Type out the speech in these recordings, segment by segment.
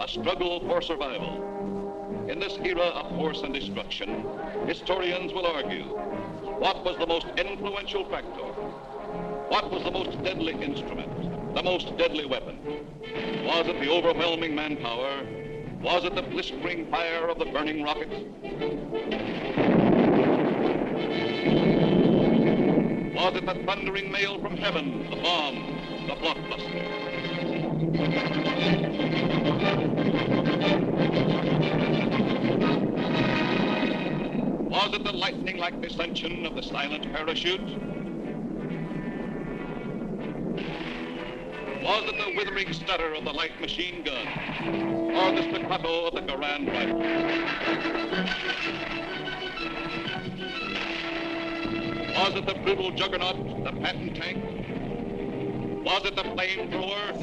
Struggle for survival. In this era of force and destruction, historians will argue, what was the most influential factor? What was the most deadly instrument, the most deadly weapon? Was it the overwhelming manpower? Was it the blistering fire of the burning rockets? Was it the thundering mail from heaven, the bomb, the blockbuster? Was it the lightning-like descension of the silent parachute? Was it the withering stutter of the light machine gun? Or the staccato of the Garand rifle? Was it the brutal juggernaut, the Patton tank? Was it the flamethrower?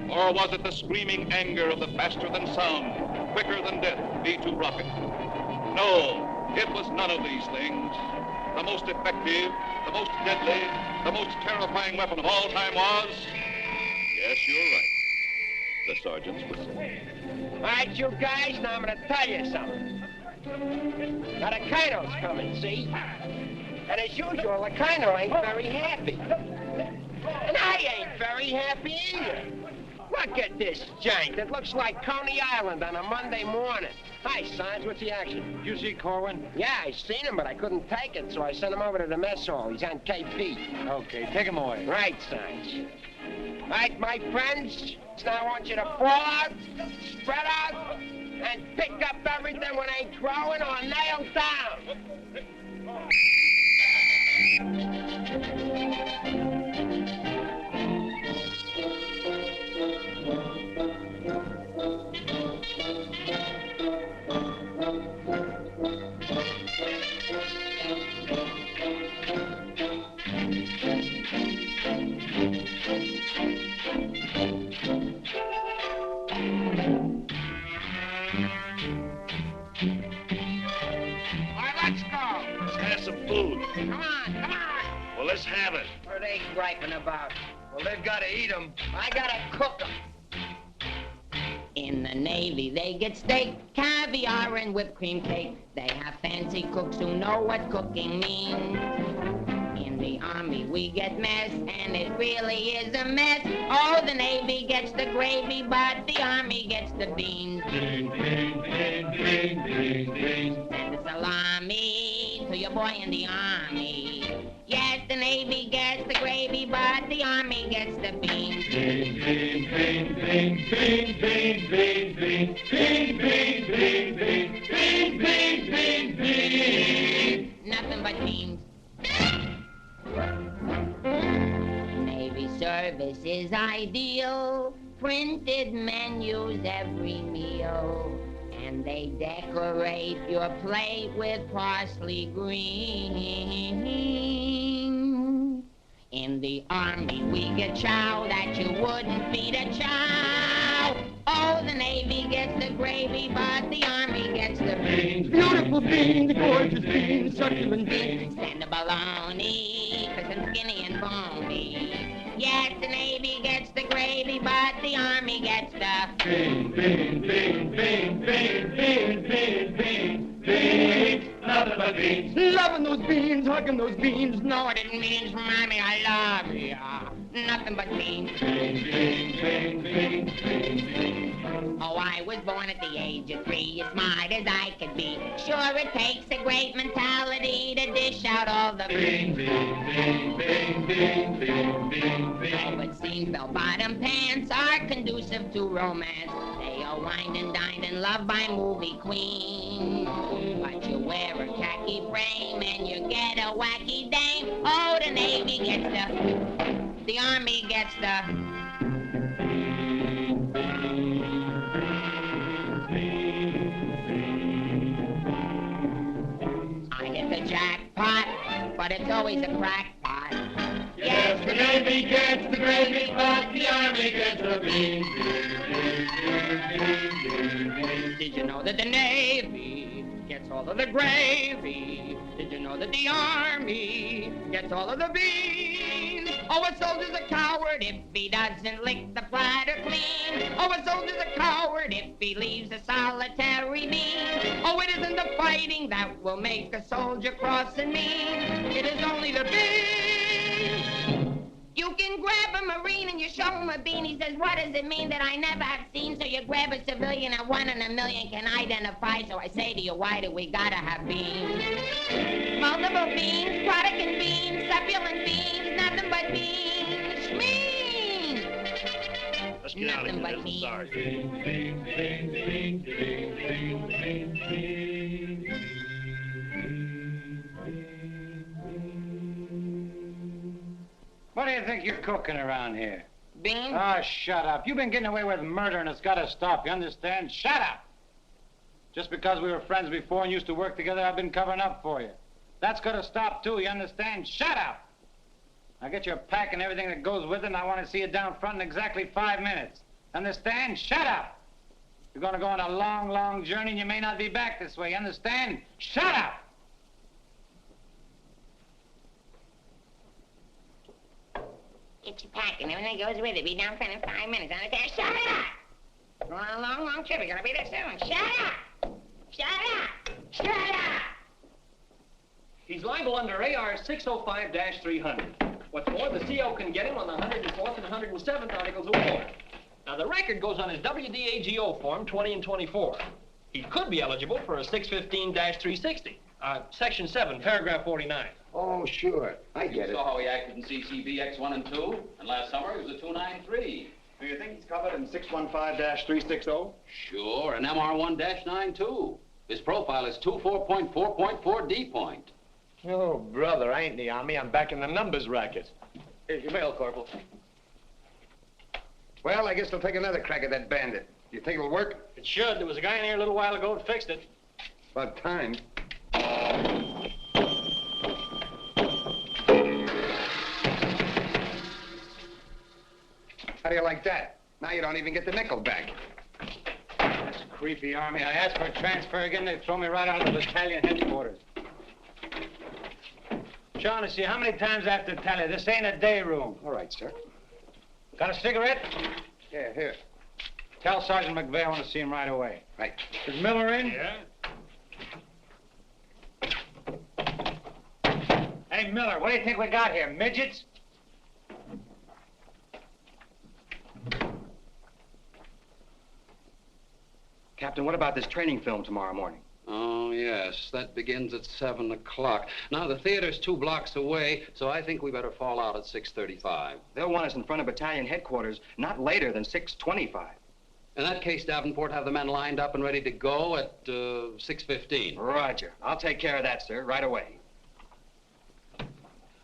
Or was it the screaming anger of the faster-than-sound, quicker-than-death V-2 rocket? No, it was none of these things. The most effective, the most deadly, the most terrifying weapon of all time was... Yes, you're right. The sergeant's whistle. All right, you guys, now I'm going to tell you something. Now, the colonel's coming, see? And as usual, the colonel ain't very happy. And I ain't very happy either. Look at this jank. It looks like Coney Island on a Monday morning. Hi, Sarge. What's the action? Did you see Korwin? Yeah, I seen him, but I couldn't take it, so I sent him over to the mess hall. He's on KP. Okay, take him away. Right, Sarge. All right, my friends. So now I want you to fall out, spread out, and pick up everything when ain't growing or nailed down. Come on, come on. Well, let's have it. What are they griping about? Well, they've got to eat them. I gotta cook them. In the Navy, they get steak, caviar, and whipped cream cake. They have fancy cooks who know what cooking means. In the Army, we get mess, and it really is a mess. Oh, the Navy gets the gravy, but the Army gets the beans. Beans, beans, beans, beans, beans, beans. Send a salami to your boy in the Army. Yes, the Navy gets the gravy, but the Army gets the beans. Beans, beans, beans, beans, beans, beans, beans, beans, beans, beans, beans, beans, beans, beans, beans, beans. Nothing but beans. Navy service is ideal. Printed menus every meal. And they decorate your plate with parsley green. In the Army, we get chow that you wouldn't feed a chow. Oh, the Navy gets the gravy, but the Army gets the beans. Beautiful beans, gorgeous beans, succulent beans. Stand the bologna, crisp and skinny and bony. Yes, the Navy gets the gravy, but the Army gets the beans, beans, beans, beans, beans, beans, beans, beans, beans. nothing but beans. Loving those beans, hugging those beans. Know what it means, Mommy, I love ya. Nothing but beans. Beans, beans, beans, beans, beans, beans. Oh, I was born at the age of 3, as smart as I could be. Sure, it takes a great mentality to dish out all the Beans, beans, beans, beans, beans, beans, beans, beans. Oh, it seems bell-bottom pants are conducive to romance. They are wined and dined and loved by movie queens. But you wear a khaki frame and you get a wacky dame. Oh, the Navy gets the Army gets the... I hit the jackpot, but it's always a crackpot. Yes, the Navy gets the gravy pot, the Army gets the beans. Did you know that the Navy gets all of the gravy? Did you know that the Army gets all of the beans? Oh, a soldier's a coward if he doesn't lick the platter clean. Oh, a soldier's a coward if he leaves a solitary bean. Oh, it isn't the fighting that will make a soldier cross and mean. It is only the beans. You can grab a Marine and you show him a bean. He says, what does it mean that I never have seen? So you grab a civilian and 1 in a million can identify. So I say to you, why do we gotta have beans? Multiple beans, protagonists beans, succulent beans, nothing but beans. Schmeans! Let's get out of here. Nothing but beans. Beans, beans, beans, beans, beans, beans, beans. What do you think you're cooking around here? Beans? Oh, shut up. You've been getting away with murder and it's got to stop, you understand? Shut up! Just because we were friends before and used to work together, I've been covering up for you. That's got to stop, too, you understand? Shut up! Now get your pack and everything that goes with it, and I want to see you down front in exactly 5 minutes. Understand? Shut up! You're going to go on a long, long journey, and you may not be back this way, you understand? Shut up! Get your pack and everything goes with it. Be down front in 5 minutes. Understand? Shut up! We're on a long, long trip. We're gonna be there soon. Shut up! Shut up! Shut up! He's liable under AR 605-300. What's more, the CO can get him on the 104th and 107th Articles of War. Now, the record goes on his WDAGO form 20 and 24. He could be eligible for a 615-360. Section 7, paragraph 49. Oh, sure. I get You saw how he acted in CCB X1 and 2, and last summer he was a 293. Do you think he's covered in 615-360? Sure, and MR1-9 His profile is 24.4.4 D point. Oh, brother, I ain't in the Army. I'm back in the numbers racket. Here's your mail, Corporal. Well, I guess they'll take another crack at that bandit. Do you think it'll work? It should. There was a guy in here a little while ago that fixed it. About time. How do you like that? Now you don't even get the nickel back. That's creepy, Army. I asked for a transfer again, they throw me right out of the battalion headquarters. Shaughnessy, how many times I have to tell you, this ain't a day room. All right, sir. Got a cigarette? Yeah, here. Tell Sergeant McVey I want to see him right away. Right. Is Miller in? Yeah? Hey, Miller, what do you think we got here, midgets? Captain, what about this training film tomorrow morning? Oh, yes, that begins at 7 o'clock. Now, the theater's 2 blocks away, so I think we better fall out at 6:35. They'll want us in front of battalion headquarters not later than 6:25. In that case, Davenport, have the men lined up and ready to go at 6:15. Roger. I'll take care of that, sir, right away.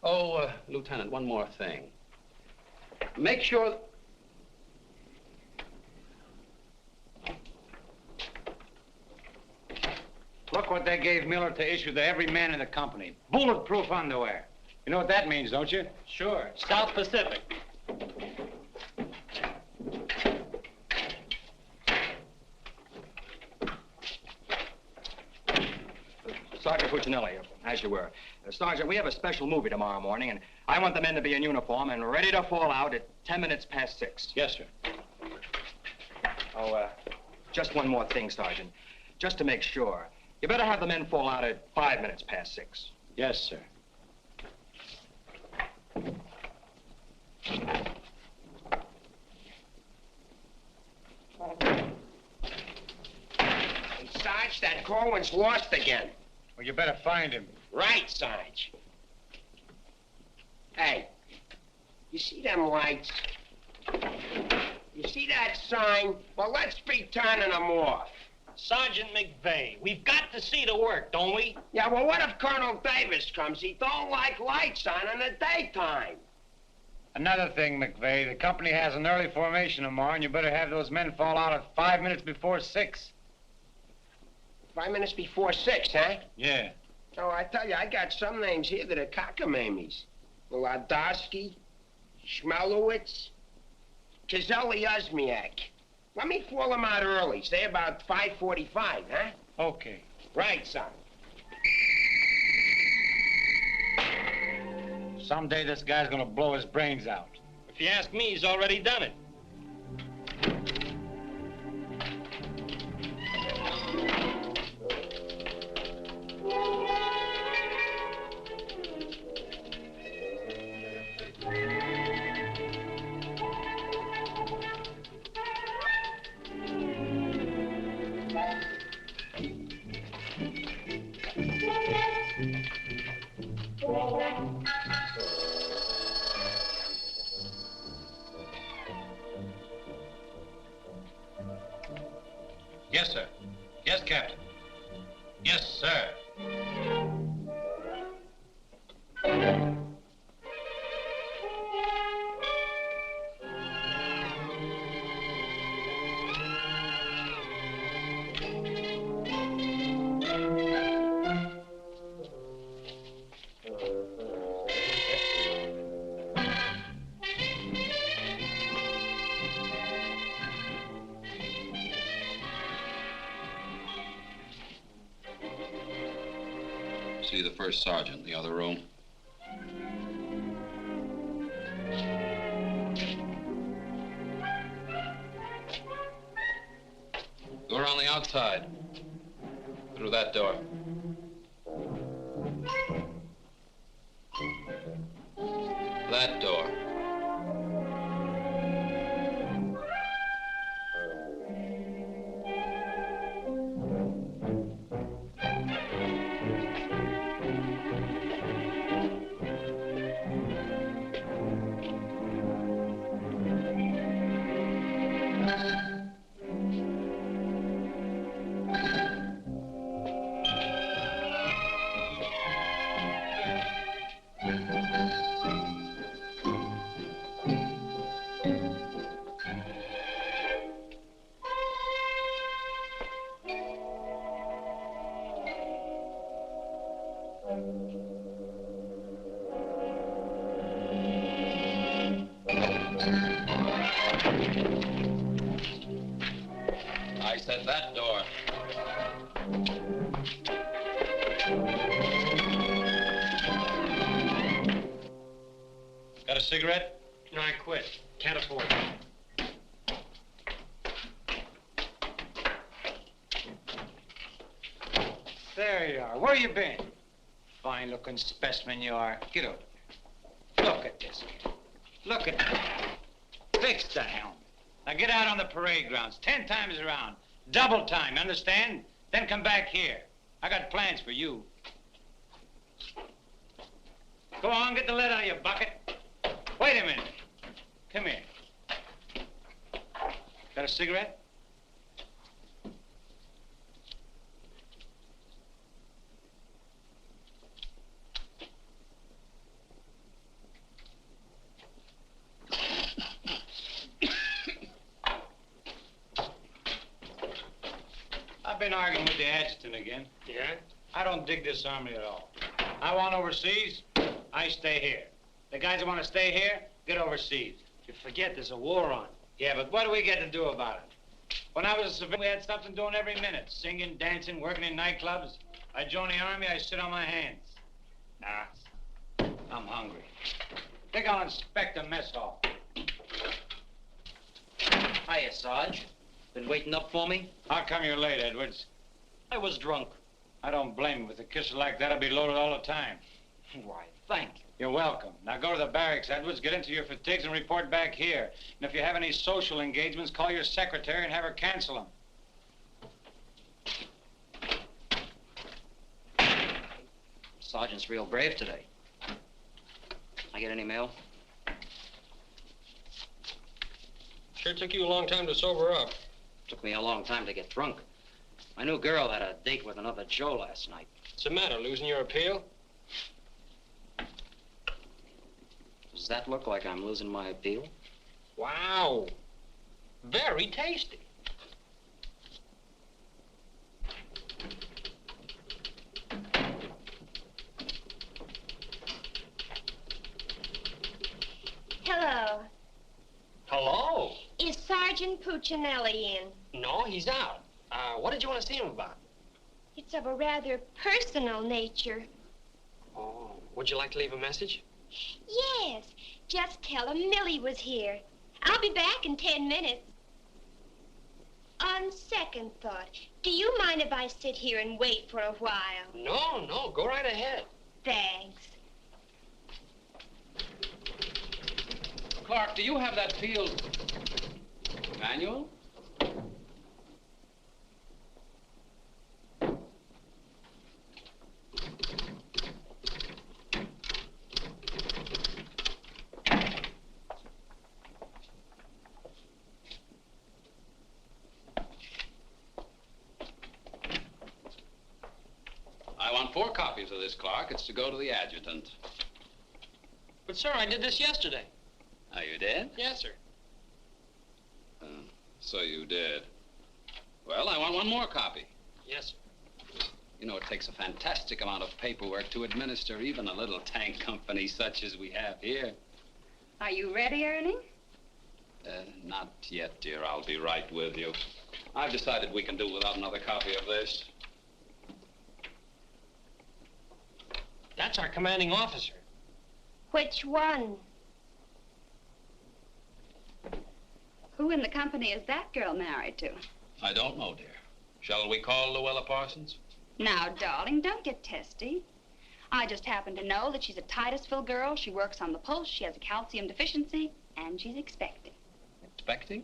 Oh, Lieutenant, one more thing. Make sure... Look what they gave Miller to issue to every man in the company. Bulletproof underwear. You know what that means, don't you? Sure. South Pacific. Sergeant Puccinelli, as you were. Sergeant, we have a special movie tomorrow morning, and I want the men to be in uniform and ready to fall out at 10 minutes past 6. Yes, sir. Oh, just one more thing, Sergeant. Just to make sure. You better have the men fall out at 5 minutes past 6. Yes, sir. Hey, Sarge, that Korwin's lost again. Well, you better find him. Right, Sarge. Hey, you see them lights? You see that sign? Well, let's be turning them off. Sergeant McVey, we've got to see the work, don't we? Yeah, well, what if Colonel Davis comes? He don't like lights on in the daytime. Another thing, McVey, the company has an early formation tomorrow, and you better have those men fall out at 5 minutes before 6. 5 minutes before 6, huh? Yeah. Oh, I tell you, I got some names here that are cockamammies. Wladowski, Schmelowitz, Kazelli Uzmiak. Let me fall them out early, say about 5:45, huh? Okay. Right, son. Someday this guy's gonna blow his brains out. If you ask me, he's already done it. Yes, sir. Yes, Captain. Yes, sir. See the first sergeant in the other room. Go around the outside. Through that door. That door. I said that door. Got a cigarette? No, I quit. Can't afford it. There you are. Where you been? Fine-looking specimen you are. Get over here. Look at this. Look at that. Fix the helmet. Now get out on the parade grounds 10 times around. Double time, understand? Then come back here. I got plans for you. Go on, get the lead out of your bucket. Wait a minute. Come here. Got a cigarette? I've been arguing with the adjutant again. Yeah? I don't dig this army at all. I want overseas, I stay here. The guys that want to stay here, get overseas. You forget there's a war on. Yeah, but what do we get to do about it? When I was a civilian, we had something doing every minute. Singing, dancing, working in nightclubs. I joined the army, I sit on my hands. Nah, I'm hungry. Think I'll inspect the mess hall. Hiya, Sarge. Been waiting up for me? How come you're late, Edwards? I was drunk. I don't blame him. With a kisser like that, I'll be loaded all the time. Why, thank you. You're welcome. Now go to the barracks, Edwards, get into your fatigues and report back here. And if you have any social engagements, call your secretary and have her cancel them. Sergeant's real brave today. I get any mail? Sure took you a long time to sober up. Took me a long time to get drunk. My new girl had a date with another Joe last night. What's the matter, losing your appeal? Does that look like I'm losing my appeal? Wow. Very tasty. Hello. Hello. Is Sergeant Puccinelli in? No, he's out. What did you want to see him about? It's of a rather personal nature. Oh, would you like to leave a message? Yes. Just tell him Millie was here. I'll be back in 10 minutes. On second thought, do you mind if I sit here and wait for a while? No, go right ahead. Thanks. Clark, do you have that field manual? I want 4 copies of this, Clark. It's to go to the adjutant. But, sir, I did this yesterday. Oh, you did? Yes, sir. So you did. Well, I want 1 more copy. Yes, sir. You know, it takes a fantastic amount of paperwork to administer even a little tank company such as we have here. Are you ready, Ernie? Not yet, dear. I'll be right with you. I've decided we can do without another copy of this. That's our commanding officer. Which one? Who in the company is that girl married to? I don't know, dear. Shall we call Luella Parsons? Now, darling, don't get testy. I just happen to know that she's a Titusville girl. She works on the pulse. She has a calcium deficiency, and she's expecting. Expecting?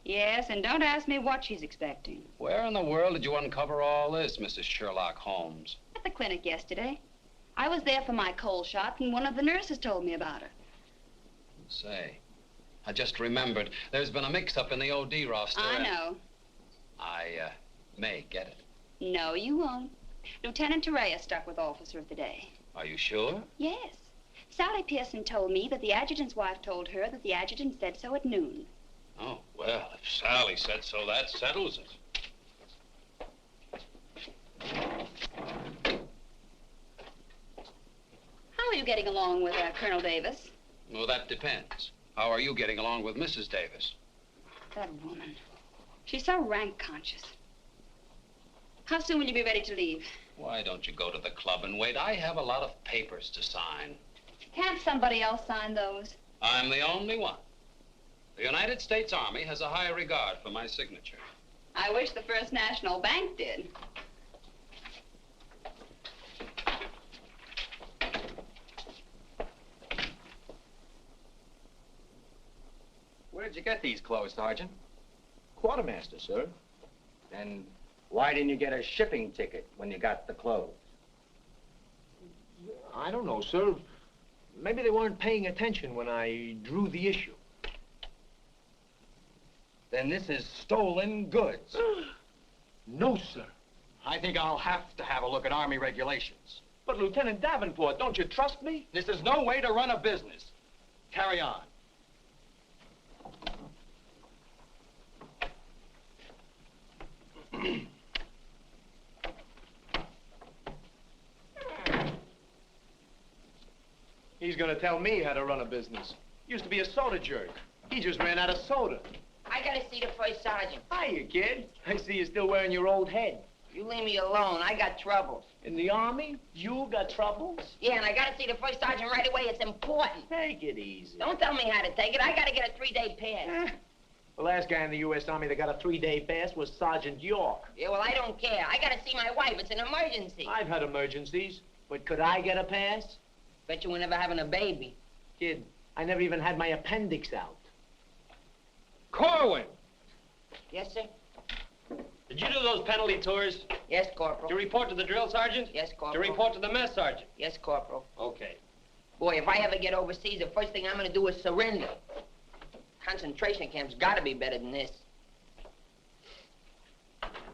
Yes, and don't ask me what she's expecting. Where in the world did you uncover all this, Mrs. Sherlock Holmes? At the clinic yesterday. I was there for my cold shot, and one of the nurses told me about her. Say, I just remembered. There's been a mix-up in the OD roster. I know. I may get it. No, you won't. Lieutenant Torreya stuck with Officer of the Day. Are you sure? Yes. Sally Pearson told me that the adjutant's wife told her that the adjutant said so at noon. Oh, well, if Sally said so, that settles it. How are you getting along with Colonel Davis? Well, that depends. How are you getting along with Mrs. Davis? That woman. She's so rank conscious. How soon will you be ready to leave? Why don't you go to the club and wait? I have a lot of papers to sign. Can't somebody else sign those? I'm the only one. The United States Army has a high regard for my signature. I wish the First National Bank did. Where did you get these clothes, Sergeant? Quartermaster, sir. And why didn't you get a shipping ticket when you got the clothes? I don't know, sir. Maybe they weren't paying attention when I drew the issue. Then this is stolen goods. No, sir. I think I'll have to have a look at Army regulations. But, Lieutenant Davenport, don't you trust me? This is no way to run a business. Carry on. He's gonna tell me how to run a business. Used to be a soda jerk. He just ran out of soda. I gotta see the First Sergeant. Hiya, kid. I see you're still wearing your old head. You leave me alone. I got troubles. In the Army? You got troubles? Yeah, and I gotta see the First Sergeant right away. It's important. Take it easy. Don't tell me how to take it. I gotta get a 3-day pass. The last guy in the U.S. Army that got a 3-day pass was Sergeant York. Yeah, well, I don't care. I gotta see my wife. It's an emergency. I've had emergencies, but could I get a pass? Bet you were never having a baby. Kid, I never even had my appendix out. Korwin! Yes, sir? Did you do those penalty tours? Yes, Corporal. To report to the drill sergeant? Yes, Corporal. To report to the mess sergeant? Yes, Corporal. Okay. Boy, if I ever get overseas, the first thing I'm gonna do is surrender. Concentration camp's gotta be better than this.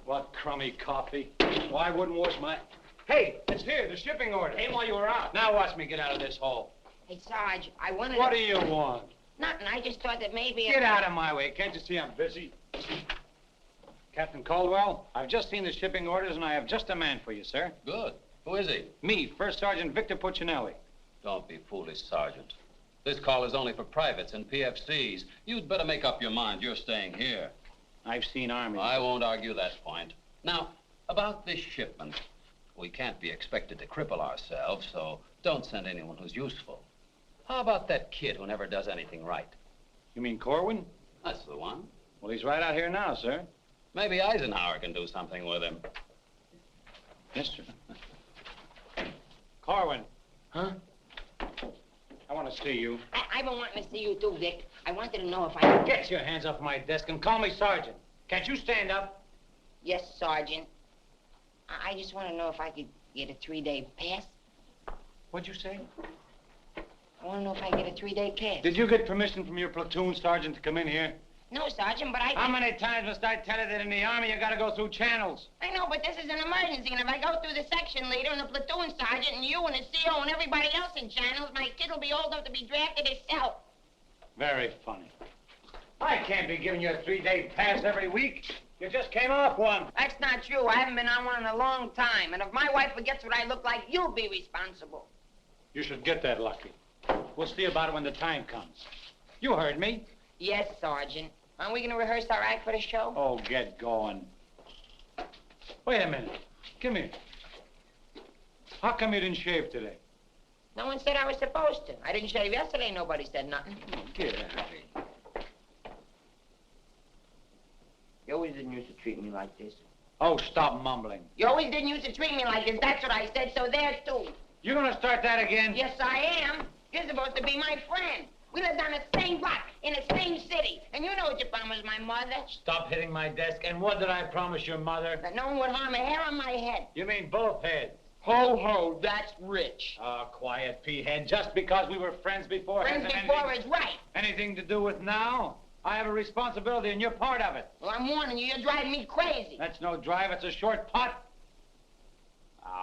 What crummy coffee. Well, I wouldn't wash my... Hey, it's here, the shipping order. Came while you were out. Now watch me get out of this hole. Hey, Sarge, I wanted What to... do you want? Nothing. I just thought that maybe... Get out of my way. Can't you see I'm busy? Captain Caldwell, I've just seen the shipping orders, and I have just a man for you, sir. Good. Who is he? Me, First Sergeant Vic Puccinelli. Don't be foolish, Sergeant. This call is only for privates and PFCs. You'd better make up your mind. You're staying here. I've seen Army. I won't argue that point. Now, about this shipment. We can't be expected to cripple ourselves, so don't send anyone who's useful. How about that kid who never does anything right? You mean Korwin? That's the one. Well, he's right out here now, sir. Maybe Eisenhower can do something with him. Yes, sir. Korwin. Huh? I want to see you. I've been wanting to see you too, Vic. I wanted to know if I could... Get your hands off my desk and call me Sergeant. Can't you stand up? Yes, Sergeant. I just want to know if I could get a 3-day pass. What'd you say? I want to know if I can get a 3-day pass. Did you get permission from your platoon sergeant to come in here? No, Sergeant, but I... How many times must I tell you that in the Army you gotta go through channels? I know, but this is an emergency, and if I go through the section leader and the platoon sergeant and you and the CO and everybody else in channels, my kid will be old enough to be drafted himself. Very funny. I can't be giving you a 3-day pass every week. You just came off one. That's not true. I haven't been on one in a long time, and if my wife forgets what I look like, you'll be responsible. You should get that lucky. We'll see about it when the time comes. You heard me. Yes, Sergeant. Aren't we going to rehearse our act for the show? Oh, get going. Wait a minute. Come here. How come you didn't shave today? No one said I was supposed to. I didn't shave yesterday. Nobody said nothing. Get out of here. You always didn't used to treat me like this. Oh, stop mumbling. You always didn't used to treat me like this. That's what I said, so there, too. You gonna start that again? Yes, I am. You're supposed to be my friend. We lived on the same block, in the same city. And you know what you promised my mother. Stop hitting my desk. And what did I promise your mother? That no one would harm a hair on my head. You mean both heads? Ho, ho, that's rich. Oh, quiet, P-head. Just because we were friends before... Friends before is right. Anything to do with now? I have a responsibility, and you're part of it. Well, I'm warning you. You're driving me crazy. That's no drive. It's a short putt.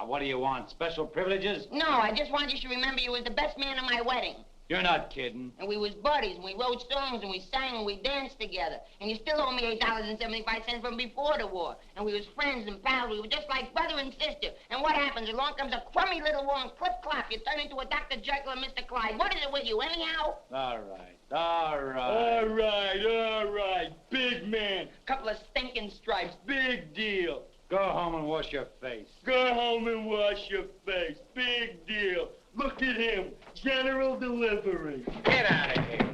What do you want? Special privileges? No, I just want you to remember you was the best man at my wedding. You're not kidding. And we was buddies, and we wrote songs, and we sang, and we danced together. And you still owe me $8.75 from before the war. And we was friends and pals. We were just like brother and sister. And what happens? Along comes a crummy little war and clip-clop. You turn into a Dr. Jekyll and Mr. Clyde. What is it with you, anyhow? All right. All right. All right, all right. Big man. Couple of stinking stripes. Big deal. Go home and wash your face. Go home and wash your face. Big deal. Look at him. General delivery. Get out of here.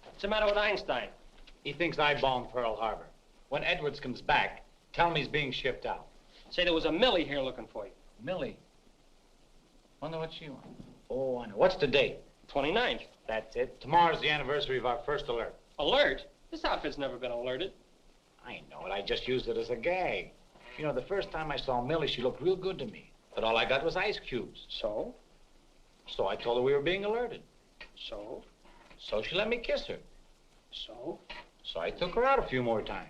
What's the matter with Einstein? He thinks I bombed Pearl Harbor. When Edwards comes back, tell him he's being shipped out. Say there was a Millie here looking for you. Millie? Wonder what she wants. Oh, I know. What's the date? 29th. That's it. Tomorrow's the anniversary of our first alert. Alert? This outfit's never been alerted. I know it. I just used it as a gag. You know, the first time I saw Millie, she looked real good to me. But all I got was ice cubes. So? So I told her we were being alerted. So? So she let me kiss her. So? So I took her out a few more times.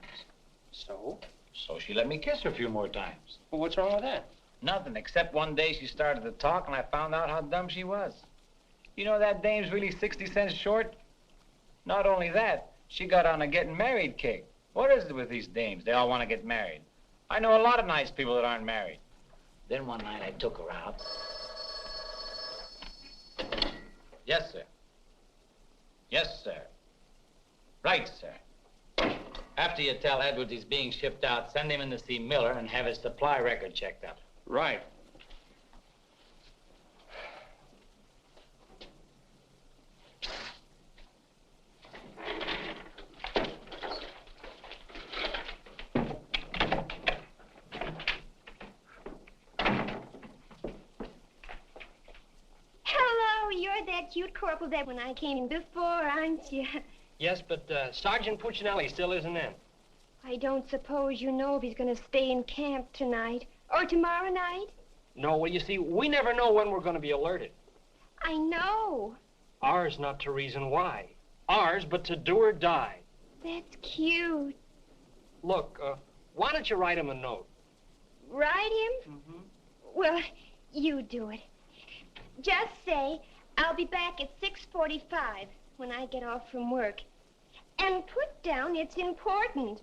So? So she let me kiss her a few more times. Well, what's wrong with that? Nothing, except one day she started to talk and I found out how dumb she was. You know that dame's really 60 cents short? Not only that, she got on a getting married kick. What is it with these dames? They all want to get married. I know a lot of nice people that aren't married. Then one night I took her out. Yes, sir. Yes, sir. Right, sir. After you tell Edwards he's being shipped out, send him in to see Miller and have his supply record checked up. Right. that cute corporal that when I came in before, aren't you? Yes, but Sergeant Puccinelli still isn't in. I don't suppose you know if he's going to stay in camp tonight or tomorrow night? No, well, you see, we never know when we're going to be alerted. I know. Ours not to reason why. Ours, but to do or die. That's cute. Look, why don't you write him a note? Write him? Mm-hmm. Well, you do it. Just say, I'll be back at 6:45 when I get off from work. And put down it's important.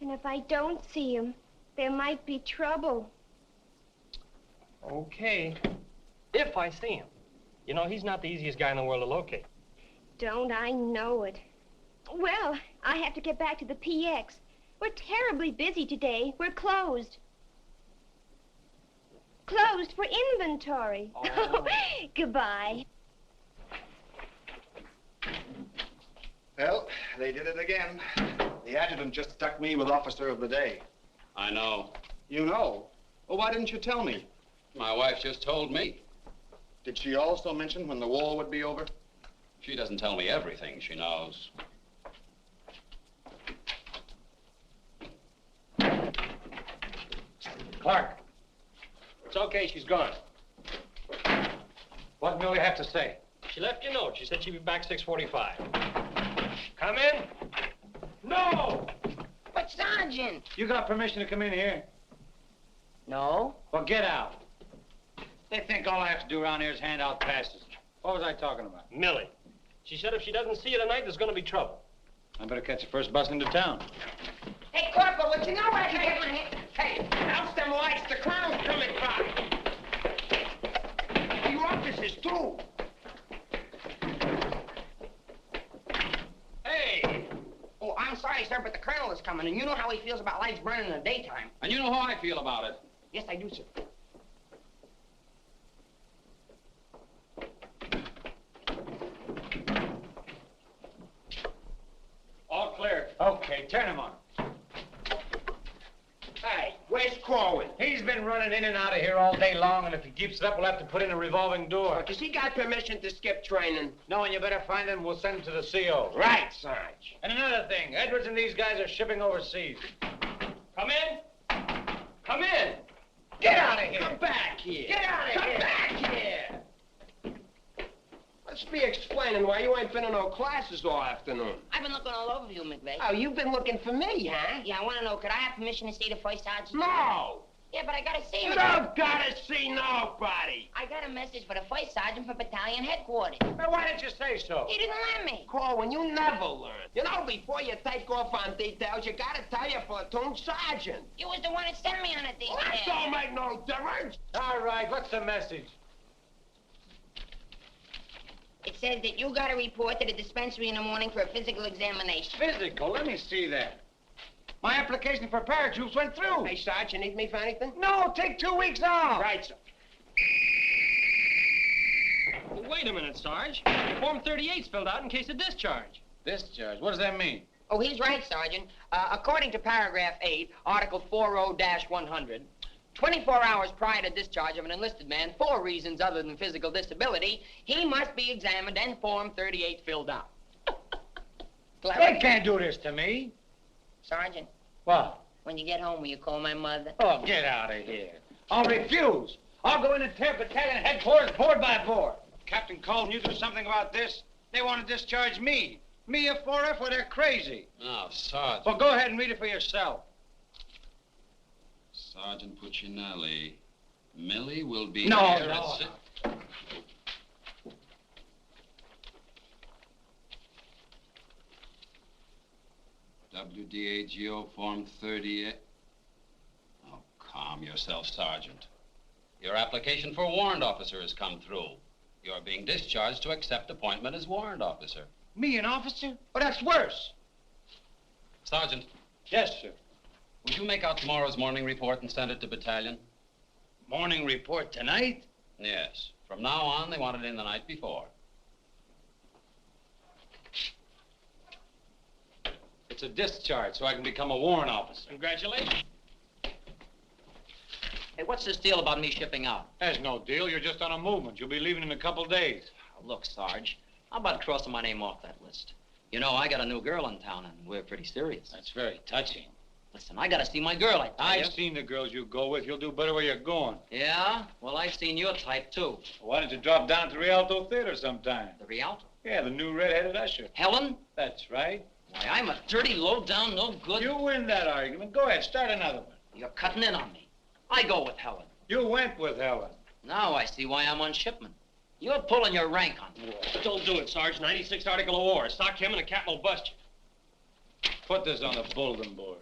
And if I don't see him, there might be trouble. Okay. If I see him. You know, he's not the easiest guy in the world to locate. Don't I know it? Well, I have to get back to the PX. We're terribly busy today. We're closed. Closed for inventory. Oh. Goodbye. Well, they did it again. The adjutant just stuck me with Officer of the Day. I know. You know? Well, why didn't you tell me? My wife just told me. Did she also mention when the war would be over? She doesn't tell me everything she knows. Clark, It's okay, she's gone. what will you have to say? She left you a note. She said she'd be back 6:45. Come in. No! But, Sergeant. You got permission to come in here? No. Well, get out. They think all I have to do around here is hand out passes. What was I talking about? Millie. She said if she doesn't see you tonight, there's going to be trouble. I better catch the first bus into town. Hey, Corporal, would you know where I can get my hand? Hey, house them lights, the clown's coming by. You officers, too. Hey! Oh, I'm sorry, sir, but the colonel is coming, and you know how he feels about lights burning in the daytime. And you know how I feel about it. Yes, I do, sir. All clear. Okay, turn him on. Hey, where's Korwin? He's been running in and out of here all day long, and if he keeps it up, we'll have to put in a revolving door. Does he got permission to skip training? No, and you better find him. We'll send him to the CO. Right, Sarge. And another thing, Edwards and these guys are shipping overseas. Come in. Come in. Get out of here. Come back here. Get out of here. Come back here. Let's be explaining why you ain't been in no classes all afternoon. I've been looking all over you, McVey. Oh, you've been looking for me, huh? Yeah, I want to know, could I have permission to see the first sergeant? No. Yeah, but I got to see him. You don't gotta see nobody. I got a message for the first sergeant for battalion headquarters. Well, why didn't you say so? He didn't let me. Corwin, you never learn. You know, before you take off on details, you gotta tell your platoon sergeant. You was the one that sent me on a detail. Well, that don't make no difference. All right, what's the message? It says that you got to report to the dispensary in the morning for a physical examination. Physical? Let me see that. My application for paratroops went through. Hey, Sarge, you need me for anything? No, take 2 weeks off. Right, sir. Well, wait a minute, Sarge. Form 38's filled out in case of discharge. Discharge? What does that mean? Oh, he's right, Sergeant. According to paragraph 8, Article 40-100, 24 hours prior to discharge of an enlisted man for reasons other than physical disability, he must be examined and Form 38 filled out. They can't do this to me. Sergeant. What? When you get home, will you call my mother? Oh, get out of here. I'll refuse. I'll go in and tear battalion headquarters board by board. Captain Cole, you do something about this? They want to discharge me. Me a 4F, well, they're crazy. No, Sergeant. Well, go ahead and read it for yourself. Sergeant Puccinelli. Millie will be No, here no. at WDAGO Form 38. Oh, calm yourself, Sergeant. Your application for warrant officer has come through. You're being discharged to accept appointment as warrant officer. Me, an officer? Oh, that's worse. Sergeant. Yes, sir. Would you make out tomorrow's morning report and send it to battalion? Morning report tonight? Yes. From now on, they want it in the night before. It's a discharge, so I can become a warrant officer. Congratulations. Hey, what's this deal about me shipping out? There's no deal. You're just on a movement. You'll be leaving in a couple days. Look, Sarge, how about crossing my name off that list? You know, I got a new girl in town, and we're pretty serious. That's very touching. Listen, I gotta see my girl, I tell you. I've seen the girls you go with. You'll do better where you're going. Yeah? Well, I've seen your type, too. Why don't you drop down to the Rialto Theater sometime? The Rialto? Yeah, the new red-headed usher. Helen? That's right. Why, I'm a dirty, low-down, no good... You win that argument. Go ahead, start another one. You're cutting in on me. I go with Helen. You went with Helen. Now I see why I'm on shipment. You're pulling your rank on me. Don't do it, Sarge. 96 article of war. Sock him and the captain will bust you. Put this on the bulletin board.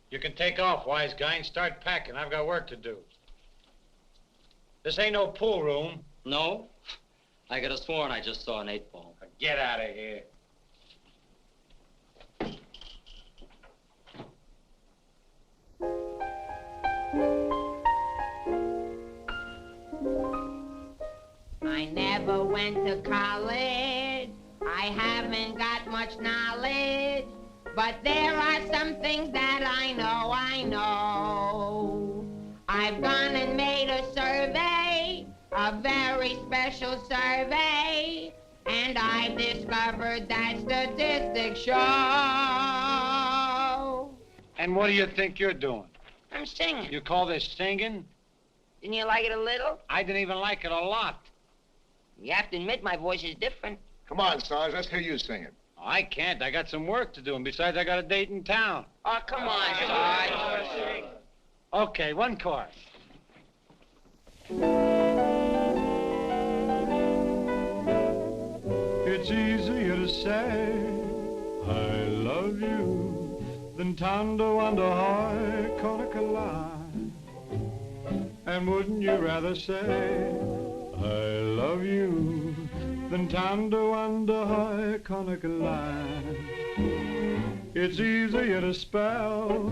You can take off, wise guy, and start packing. I've got work to do. This ain't no pool room. No? I could have sworn I just saw an 8-ball. Get out of here. I never went to college. I haven't got much knowledge. But there are some things that I know. I've gone and made a survey, a very special survey, and I've discovered that statistics show. And what do you think you're doing? I'm singing. You call this singing? Didn't you like it a little? I didn't even like it a lot. You have to admit my voice is different. Come on, Sarge, let's hear you sing it. I can't. I got some work to do, and besides, I got a date in town. Oh, come on, Sarge. Okay, one chorus. It's easier to say I love you than Tondo under high Conacola. And wouldn't you rather say I love you than Tondo under high Conacola? It's easier to spell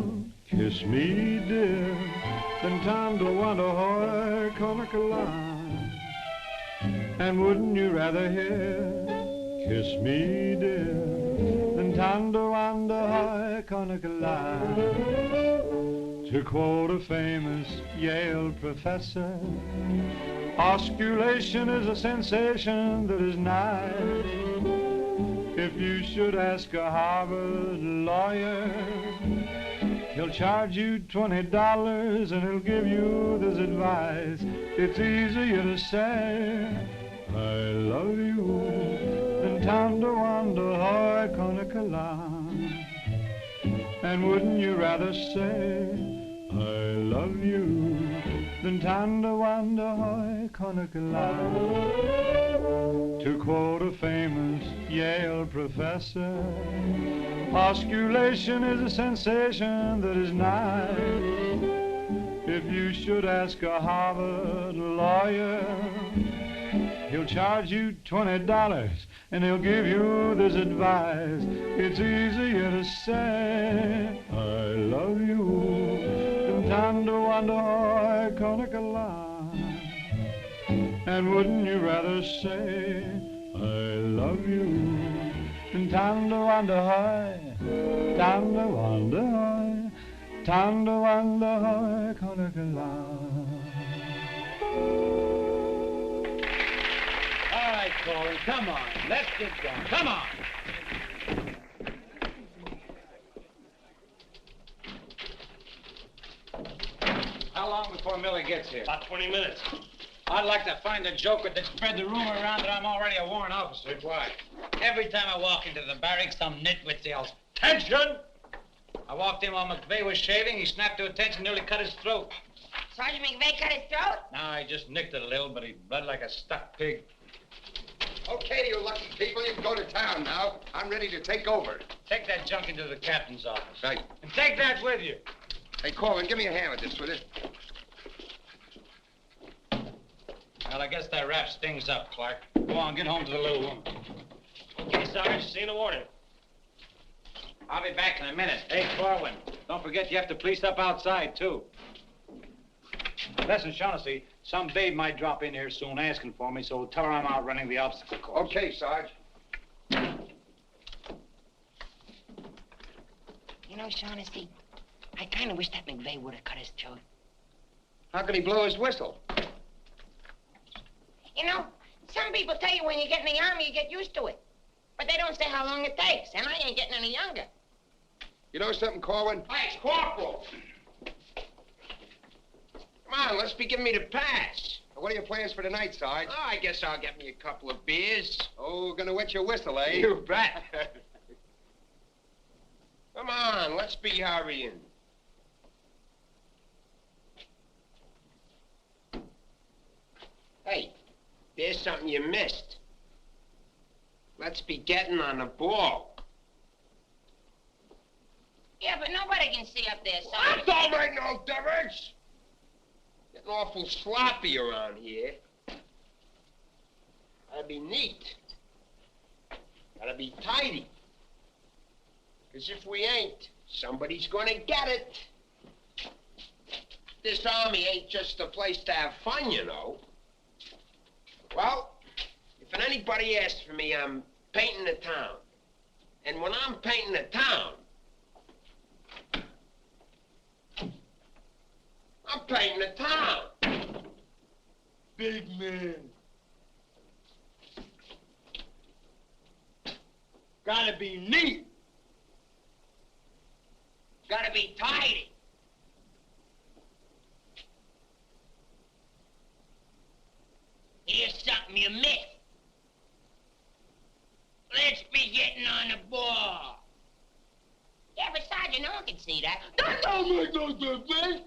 kiss me dear than Tondo under high Conacola. And wouldn't you rather hear kiss me dear than Tondo under high Conacola? To quote a famous Yale professor, osculation is a sensation that is nigh. If you should ask a Harvard lawyer, he'll charge you $20 and he'll give you this advice. It's easier to say I love you than Tondo under high Conacola. And wouldn't you rather say I love you than Tondo under high Conacola? To quote a famous Yale professor, osculation is a sensation that is nigh. If you should ask a Harvard lawyer, he'll charge you $20 and he'll give you this advice. It's easier to say I love you than Tondo under high Conacola. And wouldn't you rather say I love you than Tondo under high, Tondo under high, Tondo under high Conacola? All right, Korwin, come on. Let's get going. Come on. How long before Miller gets here? About 20 minutes. I'd like to find a joker that spread the rumor around that I'm already a warrant officer. Why? Every time I walk into the barracks, some nitwit yells, "Attention!" I walked in while McVey was shaving. He snapped to attention, nearly cut his throat. Sergeant McVey cut his throat? No, I just nicked it a little, but he bled like a stuck pig. Okay, you lucky people, you can go to town now. I'm ready to take over. Take that junk into the captain's office. Right. And take that with you. Hey, Korwin, give me a hand with this, will you? Well, I guess that wraps things up, Clark. Go on, get home to the little woman. Okay, Sarge, see you in the morning. I'll be back in a minute. Hey, Korwin, don't forget you have to police up outside, too. Listen, Shaughnessy, some babe might drop in here soon asking for me, so tell her I'm out running the obstacle course. Okay, Sarge. You know, Shaughnessy, I kind of wish that McVey would have cut his throat. How could he blow his whistle? You know, some people tell you when you get in the Army, you get used to it. But they don't say how long it takes, and I ain't getting any younger. You know something, Korwin? Hey, it's Corporal. Come on, let's be giving me the pass. What are your plans for tonight, Sarge? Oh, I guess I'll get me a couple of beers. Oh, gonna wet your whistle, eh? You bet. Come on, let's be hurrying. Hey, there's something you missed. Let's be getting on the ball. Yeah, but nobody can see up there, so... That don't make no difference. Getting awful sloppy around here. Gotta be neat. Gotta be tidy. Because if we ain't, somebody's gonna get it. This Army ain't just a place to have fun, you know. Well, if anybody asks for me, I'm painting the town. And when I'm painting the town, I'm painting the town. Big man. Gotta be neat. Gotta be tidy. Here's something you missed. Let's be getting on the ball. Yeah, but Sergeant, no one can see that. That don't make no difference.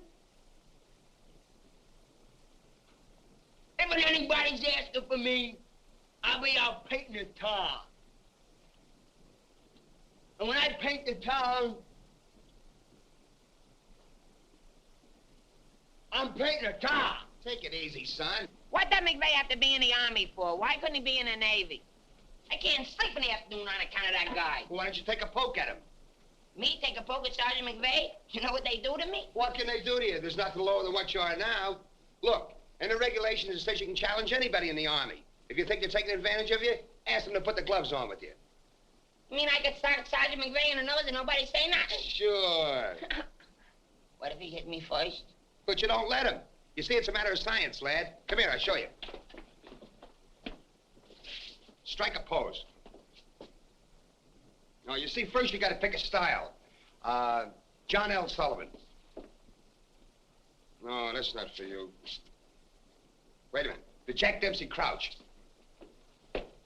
If anybody's asking for me, I'll be out painting the town. And when I paint the town, I'm painting the town. Take it easy, son. What does McVey have to be in the Army for? Why couldn't he be in the Navy? I can't sleep in the afternoon on account of that guy. Why don't you take a poke at him? Me take a poke at Sergeant McVey? You know what they do to me? What can they do to you? There's nothing lower than what you are now. Look, in the regulations, it says you can challenge anybody in the Army. If you think they're taking advantage of you, ask them to put the gloves on with you. You mean I could start Sergeant McVey in the nose and nobody say nothing? Sure. What if he hit me first? But you don't let him. You see, it's a matter of science, lad. Come here, I'll show you. Strike a pose. Now, you see, first you got to pick a style. John L. Sullivan. No, that's not for you. Wait a minute. The Jack Dempsey Crouch.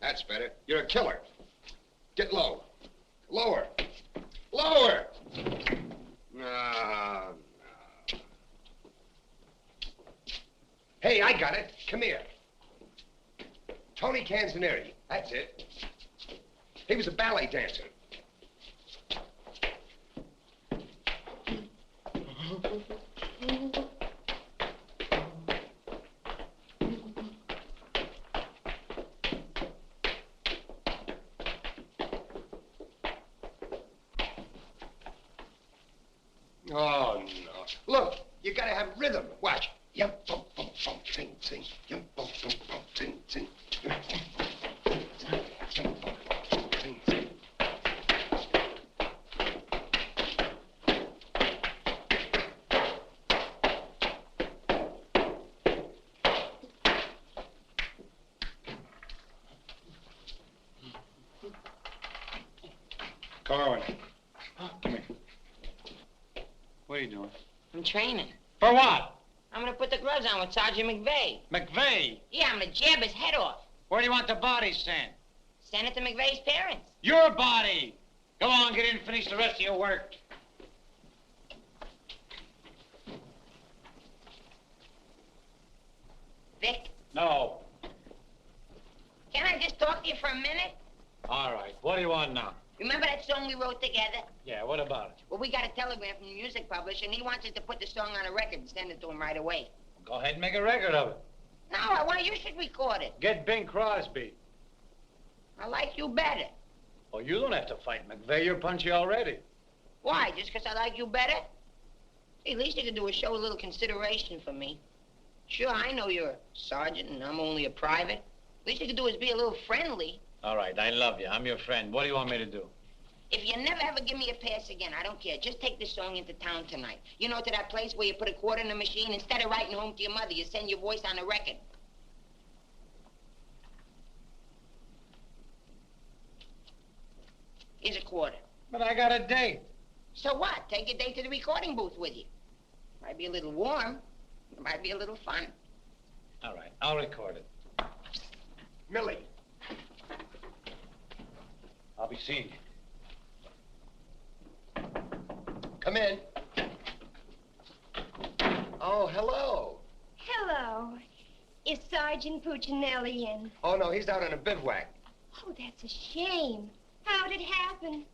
That's better. You're a killer. Get low. Lower. Lower! No. Hey, I got it. Come here. Tony Canzoneri. That's it. He was a ballet dancer. Oh, no. Look, you gotta have rhythm. Watch. Yum, bum, bum, bum, sing, sing. Yum, bum, bum, bum, sing, sing. Yum, bum, sing, sing. Korwin. Come here. What are you doing? I'm training. For what? I'm gonna put the gloves on with Sergeant McVey. McVey? Yeah, I'm gonna jab his head off. Where do you want the body sent? Send it to McVey's parents. Your body! Go on, get in and finish the rest of your work. Vic, No. can I just talk to you for a minute? All right. What do you want now? Remember that song we wrote together? Yeah, what about it? Well, we got a telegram from the music publisher, and he wants us to put the song on a record and send it to him right away. Go ahead and make a record of it. No, I want you should record it. Get Bing Crosby. I like you better. Oh, you don't have to fight McVey. You're punchy already. Why, just because I like you better? Hey, at least you could do is show a little consideration for me. Sure, I know you're a sergeant and I'm only a private. Least you could do is be a little friendly. All right, I love you. I'm your friend. What do you want me to do? If you never ever give me a pass again, I don't care. Just take this song into town tonight. You know, to that place where you put a quarter in the machine, instead of writing home to your mother, you send your voice on a record. Here's a quarter. But I got a date. So what? Take your date to the recording booth with you. Might be a little warm. It might be a little fun. All right, I'll record it. Millie. I'll be seeing you. Come in. Oh, hello. Hello. Is Sergeant Puccinelli in? Oh, no, he's out on a bivouac. Oh, that's a shame. How'd it happen?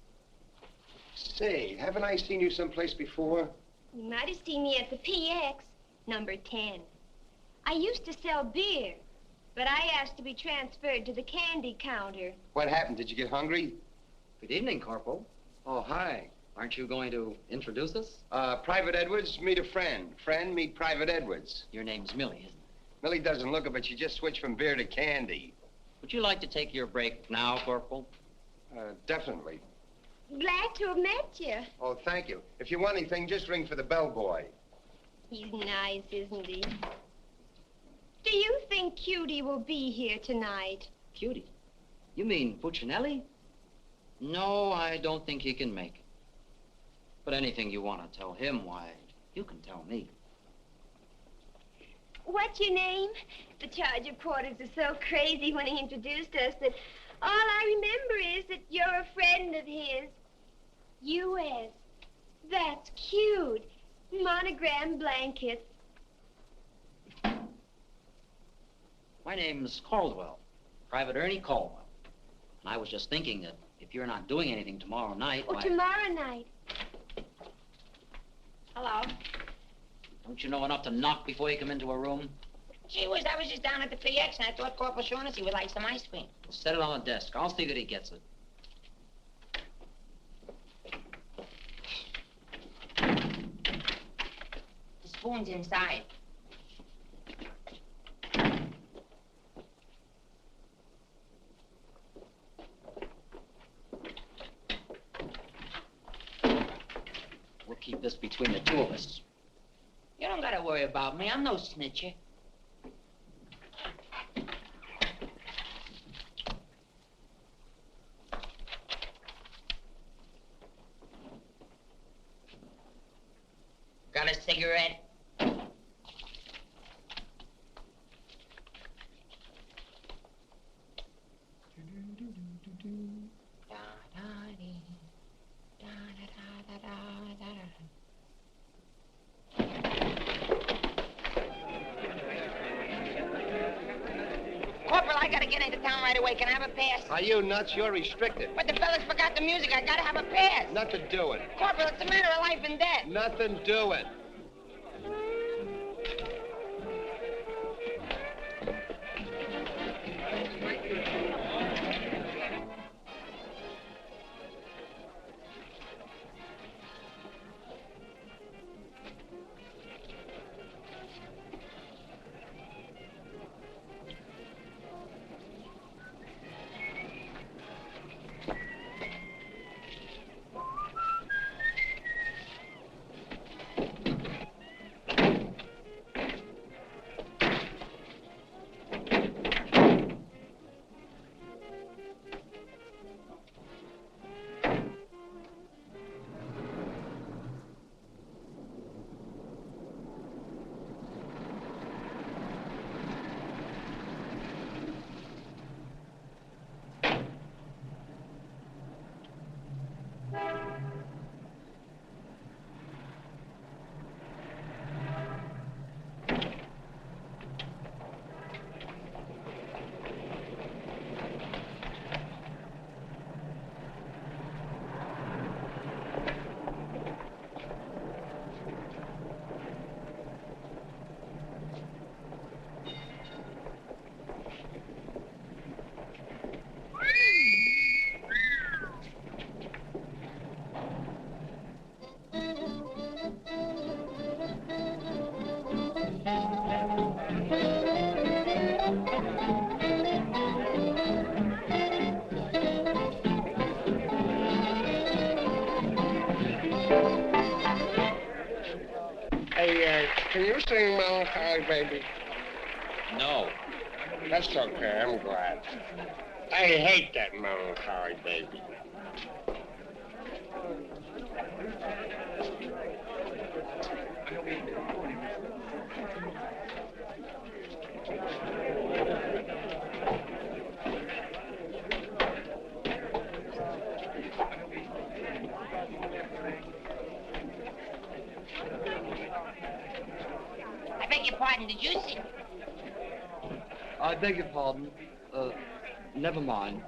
Say, haven't I seen you someplace before? You might have seen me at the PX, number 10. I used to sell beer, but I asked to be transferred to the candy counter. What happened? Did you get hungry? Good evening, Corporal. Oh, hi. Aren't you going to introduce us? Private Edwards, meet a friend. Friend, meet Private Edwards. Your name's Millie, isn't it? Millie doesn't look it, but she just switched from beer to candy. Would you like to take your break now, Corporal? Definitely. Glad to have met you. Oh, thank you. If you want anything, just ring for the bellboy. He's nice, isn't he? Do you think Cutie will be here tonight? Cutie? You mean Puccinelli? No, I don't think he can make it. But anything you want to tell him, why, you can tell me. What's your name? The charge reporters are so crazy when he introduced us that all I remember is that you're a friend of his. U.S. That's cute. Monogram blanket. My name's Caldwell, Private Ernie Caldwell. And I was just thinking that if you're not doing anything tomorrow night, Oh, why... tomorrow night. Hello. Don't you know enough to knock before you come into a room? Gee whiz, I was just down at the PX and I thought Corporal Shaughnessy would like some ice cream. Well, set it on the desk. I'll see that he gets it. The spoon's inside. We'll keep this between the two of us. You don't gotta worry about me. I'm no snitcher. Got a cigarette? Corporal, I gotta get into town right away. Can I have a pass? Are you nuts? You're restricted. But the fellas forgot the music. I gotta have a pass. Nothing doing. Corporal, it's a matter of life and death. Nothing doing. can you sing Melancholy Baby? No. That's okay, I'm glad. I hate that Melancholy Baby. I beg your pardon, did you see? I beg your pardon. Never mind.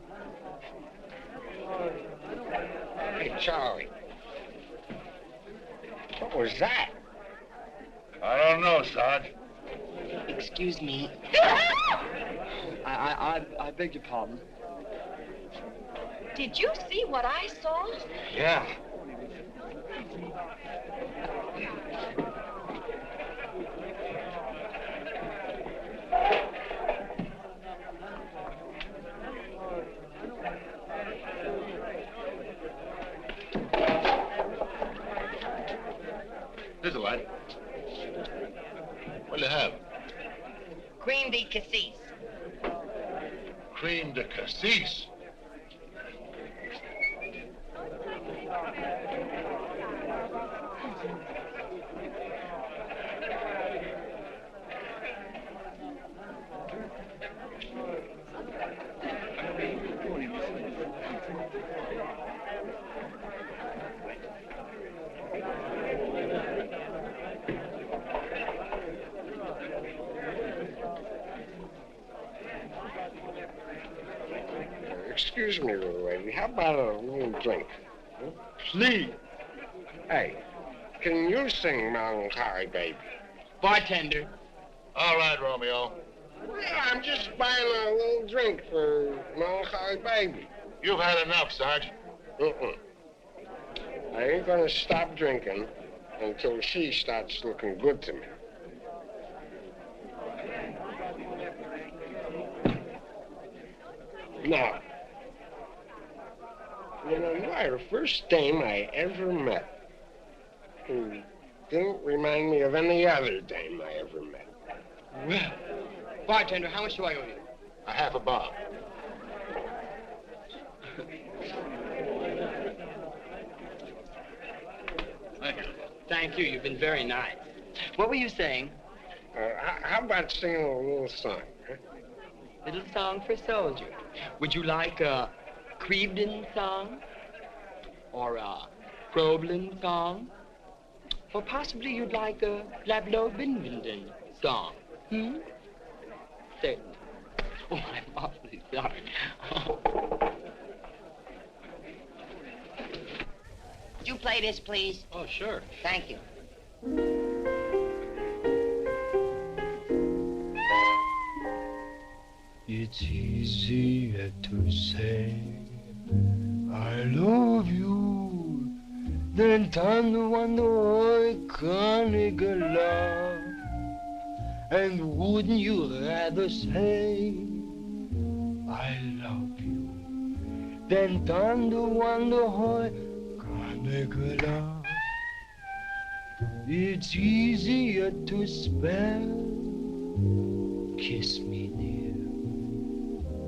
Hey, Charlie. What was that? I don't know, Sarge. Excuse me. I beg your pardon. Did you see what I saw? Yeah. Here's a light. What'll you have? Cream de cassis. Cream de cassis. Excuse me, little lady. How about a little drink? Huh? Please. Hey, can you sing Melancholy Baby? Bartender. All right, Romeo. Yeah, I'm just buying a little drink for Melancholy Baby. You've had enough, Sarge. I ain't gonna stop drinking until she starts looking good to me. Now, you know, you are the first dame I ever met who didn't remind me of any other dame I ever met. Well, bartender, how much do I owe you? A half a bob. Thank you. Thank you. You've been very nice. What were you saying? How about singing a little song? Huh? Little song for a soldier. Would you like a Crevedon song? Or a Crowlin song? Or possibly you'd like a Lablo Binvenden song? Certainly. Oh, I'm awfully sorry. Would you play this, please? Oh, sure. Thank you. It's easier to say I love you than to wonder I can't get love. And wouldn't you rather say I love you than to wonder how I can't get love? It's easier to spell kiss me dear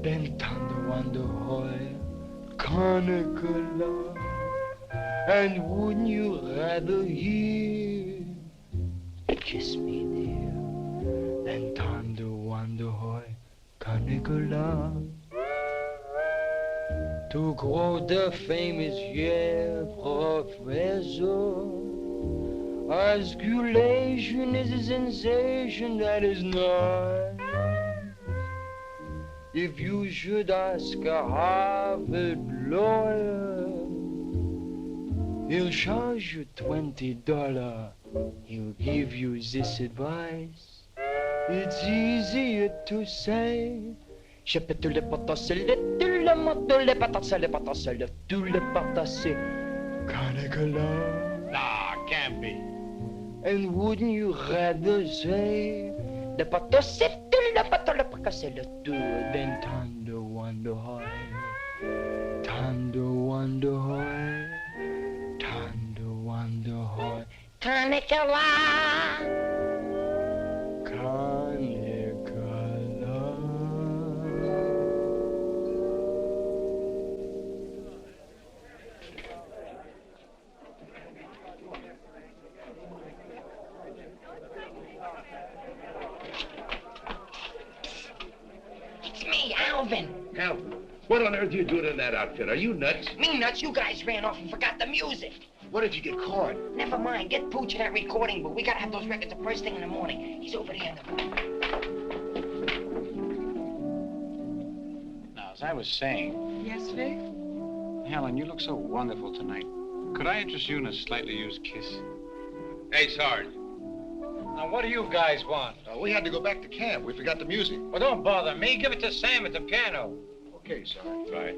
than to wonder how I can't get love. And wouldn't you rather hear kiss me dear than to wonder how I can't get love? To quote the famous Yale professor, osculation is a sensation that is not. If you should ask a Harvard lawyer, he'll charge you $20. He'll give you this advice. It's easier to say. Je peux tout le potasser, tout le moto, le patasser, le patasser, tout le patasser. Cannicola. Nah, can't be. And wouldn't you rather say le patasser, tout le patasser, le patasser, le tout, than Thunder Wonder High? Thunder Wonder High. Thunder Wonder High. Cannicola. Alvin. Alvin? What on earth are you doing in that outfit? Are you nuts? Me nuts, you guys ran off and forgot the music. What if you get caught? Never mind, get Pooch in that recording booth. We gotta have those records the first thing in the morning. He's over there in the booth. Now, as I was saying... Yes, Vic? Helen, you look so wonderful tonight. Could I interest you in a slightly used kiss? Hey, Sarge. Now, what do you guys want? We had to go back to camp. We forgot the music. Well, don't bother me. Give it to Sam at the piano. Okay, Sarge. Right.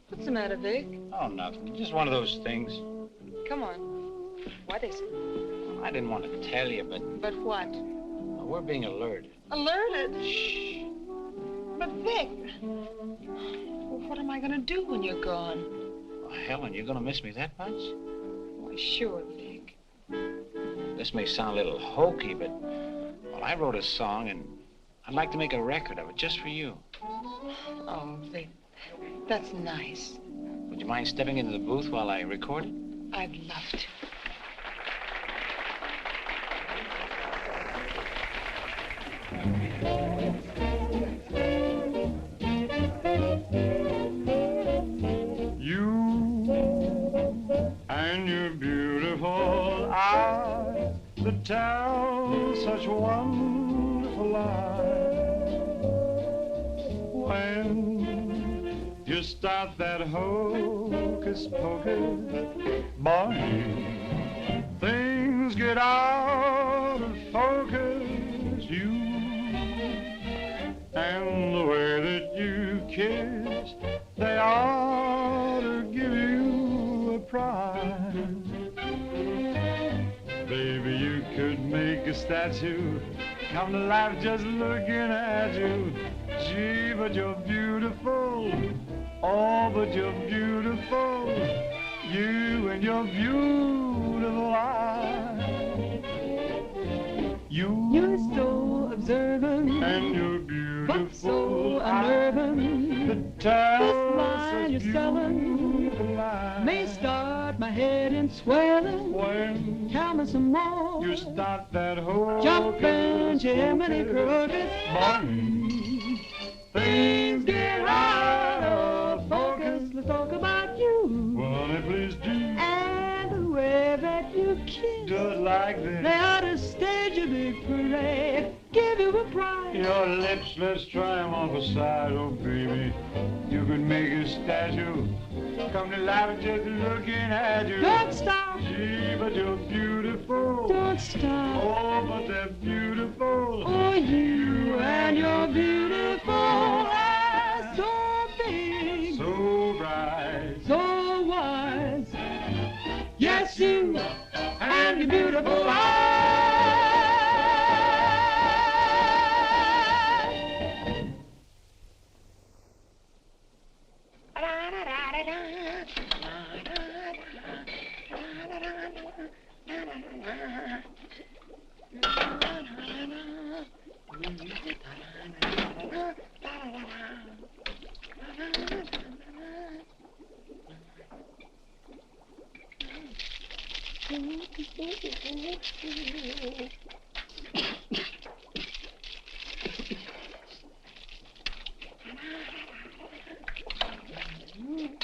What's the matter, Vic? Oh, nothing. Just one of those things. Come on. What is it? I didn't want to tell you, but... But what? Well, we're being alerted. Alerted? Shh. But, Vic, well, what am I going to do when you're gone? Well, Helen, you're going to miss me that much? Why, sure, Vic. This may sound a little hokey, but... Well, I wrote a song, and I'd like to make a record of it just for you. Oh, Vic, that's nice. Would you mind stepping into the booth while I record it? I'd love to. And your beautiful eyes that tell such wonderful lies. When you start that hocus pocus, boy, things get out of focus. You and the way that you kiss, they ought to give you a prize. Baby, you could make a statue come to life just looking at you. Gee, but you're beautiful. Oh, but you're beautiful. You and your beautiful eyes. You're so observant, and you're beautiful, but so unnerving. The this line you're selling may start my head in swelling. When tell me some more. You start that whole jumping Jiminy Cricket. Things get out of focus. Let's talk about you. Well, honey, please do. And the way that you kiss. Just like this. They ought to stage a big parade. Give you a prize. Your lips, let's try 'em on the side, oh baby. You could make a statue come to life just looking at you. Don't stop. Gee, but you're beautiful. Don't stop. Oh, but they're beautiful. Oh, you and your beautiful eyes, so big, so bright, so wise. Yes, you and your beautiful eyes.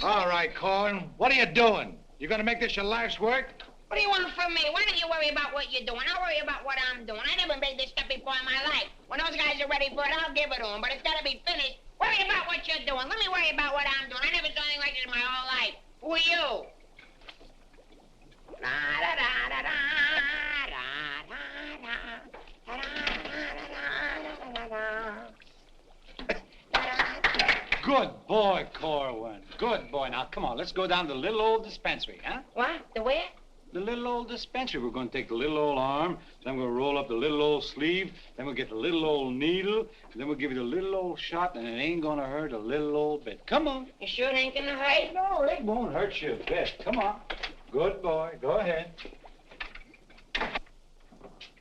All right, Korwin, what are you doing? You gonna make this your life's work? What do you want from me? Why don't you worry about what you're doing? I'll worry about what I'm doing. I never made this stuff before in my life. When those guys are ready for it, I'll give it to them. But it's got to be finished. Worry about what you're doing. Let me worry about what I'm doing. I never saw anything like this in my whole life. Who are you? Good boy, Korwin. Good boy. Now, come on, let's go down to the little old dispensary, huh? What? The where? The little old dispensary. We're going to take the little old arm, then we're going to roll up the little old sleeve, then we'll get the little old needle, and then we'll give you the little old shot, and it ain't going to hurt a little old bit. Come on. You sure it ain't going to hurt? No, it won't hurt you a bit. Come on. Good boy. Go ahead.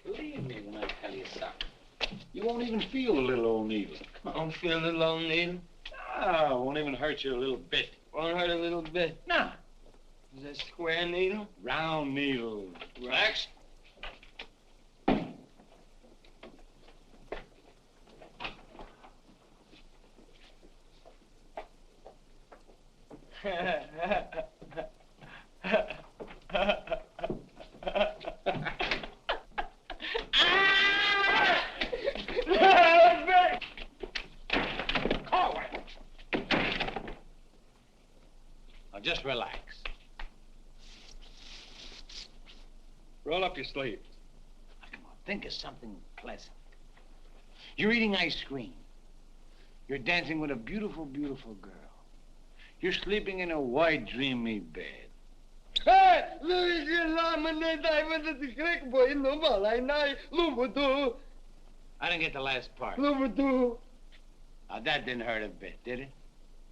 Believe me when I tell you something. You won't even feel the little old needle. I don't feel a little old needle. No, it won't even hurt you a little bit. Won't hurt a little bit. No. Is that square needle? Round needle. Max? Now just relax. Roll up your sleeves. Come on, think of something pleasant. You're eating ice cream. You're dancing with a beautiful, beautiful girl. You're sleeping in a white, dreamy bed. I didn't get the last part. Now, that didn't hurt a bit, did it?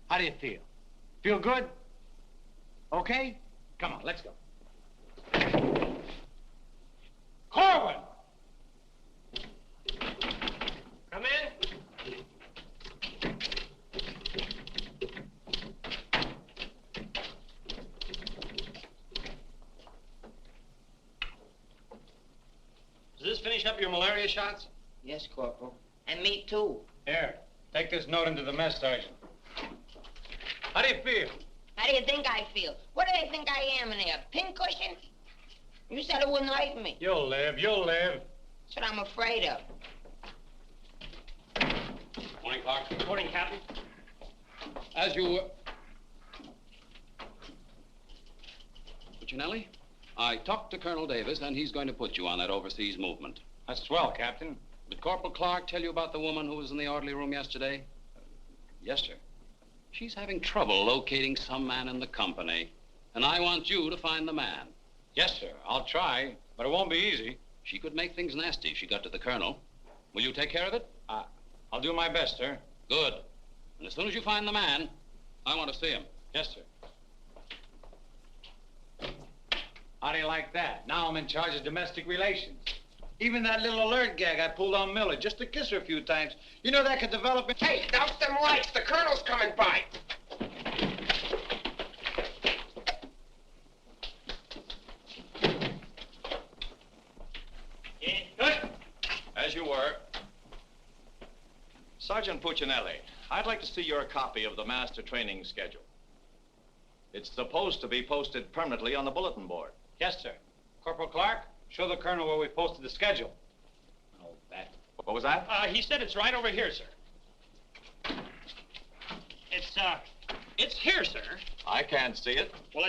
How do you feel? Feel good? Okay? Come on, let's go. Korwin! Come in. Does this finish up your malaria shots? Yes, Corporal. And me, too. Here, take this note into the mess, Sergeant. How do you feel? How do you think I feel? What do they think I am in there, a pincushion? You said it wouldn't hurt me. You'll live, you'll live. That's what I'm afraid of. Morning, Clark. Good morning, Captain. As you... Puccinelli, I talked to Colonel Davis, and he's going to put you on that overseas movement. That's swell, Captain. Did Corporal Clark tell you about the woman who was in the orderly room yesterday? Yes, sir. She's having trouble locating some man in the company, and I want you to find the man. Yes, sir. I'll try, but it won't be easy. She could make things nasty if she got to the colonel. Will you take care of it? I'll do my best, sir. Good. And as soon as you find the man, I want to see him. Yes, sir. How do you like that? Now I'm in charge of domestic relations. Even that little alert gag I pulled on Miller just to kiss her a few times. You know that could develop in... Hey, douse them lights. The colonel's coming by. As you were. Sergeant Puccinelli, I'd like to see your copy of the master training schedule. It's supposed to be posted permanently on the bulletin board. Yes, sir. Corporal Clark, show the colonel where we posted the schedule. Oh, that. What was that? He said it's right over here, sir. It's here, sir. I can't see it. Well,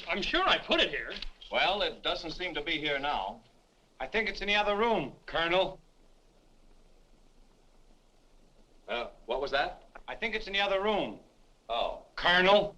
I'm sure I put it here. Well, it doesn't seem to be here now. I think it's in the other room, Colonel. What was that? I think it's in the other room. Oh. Colonel.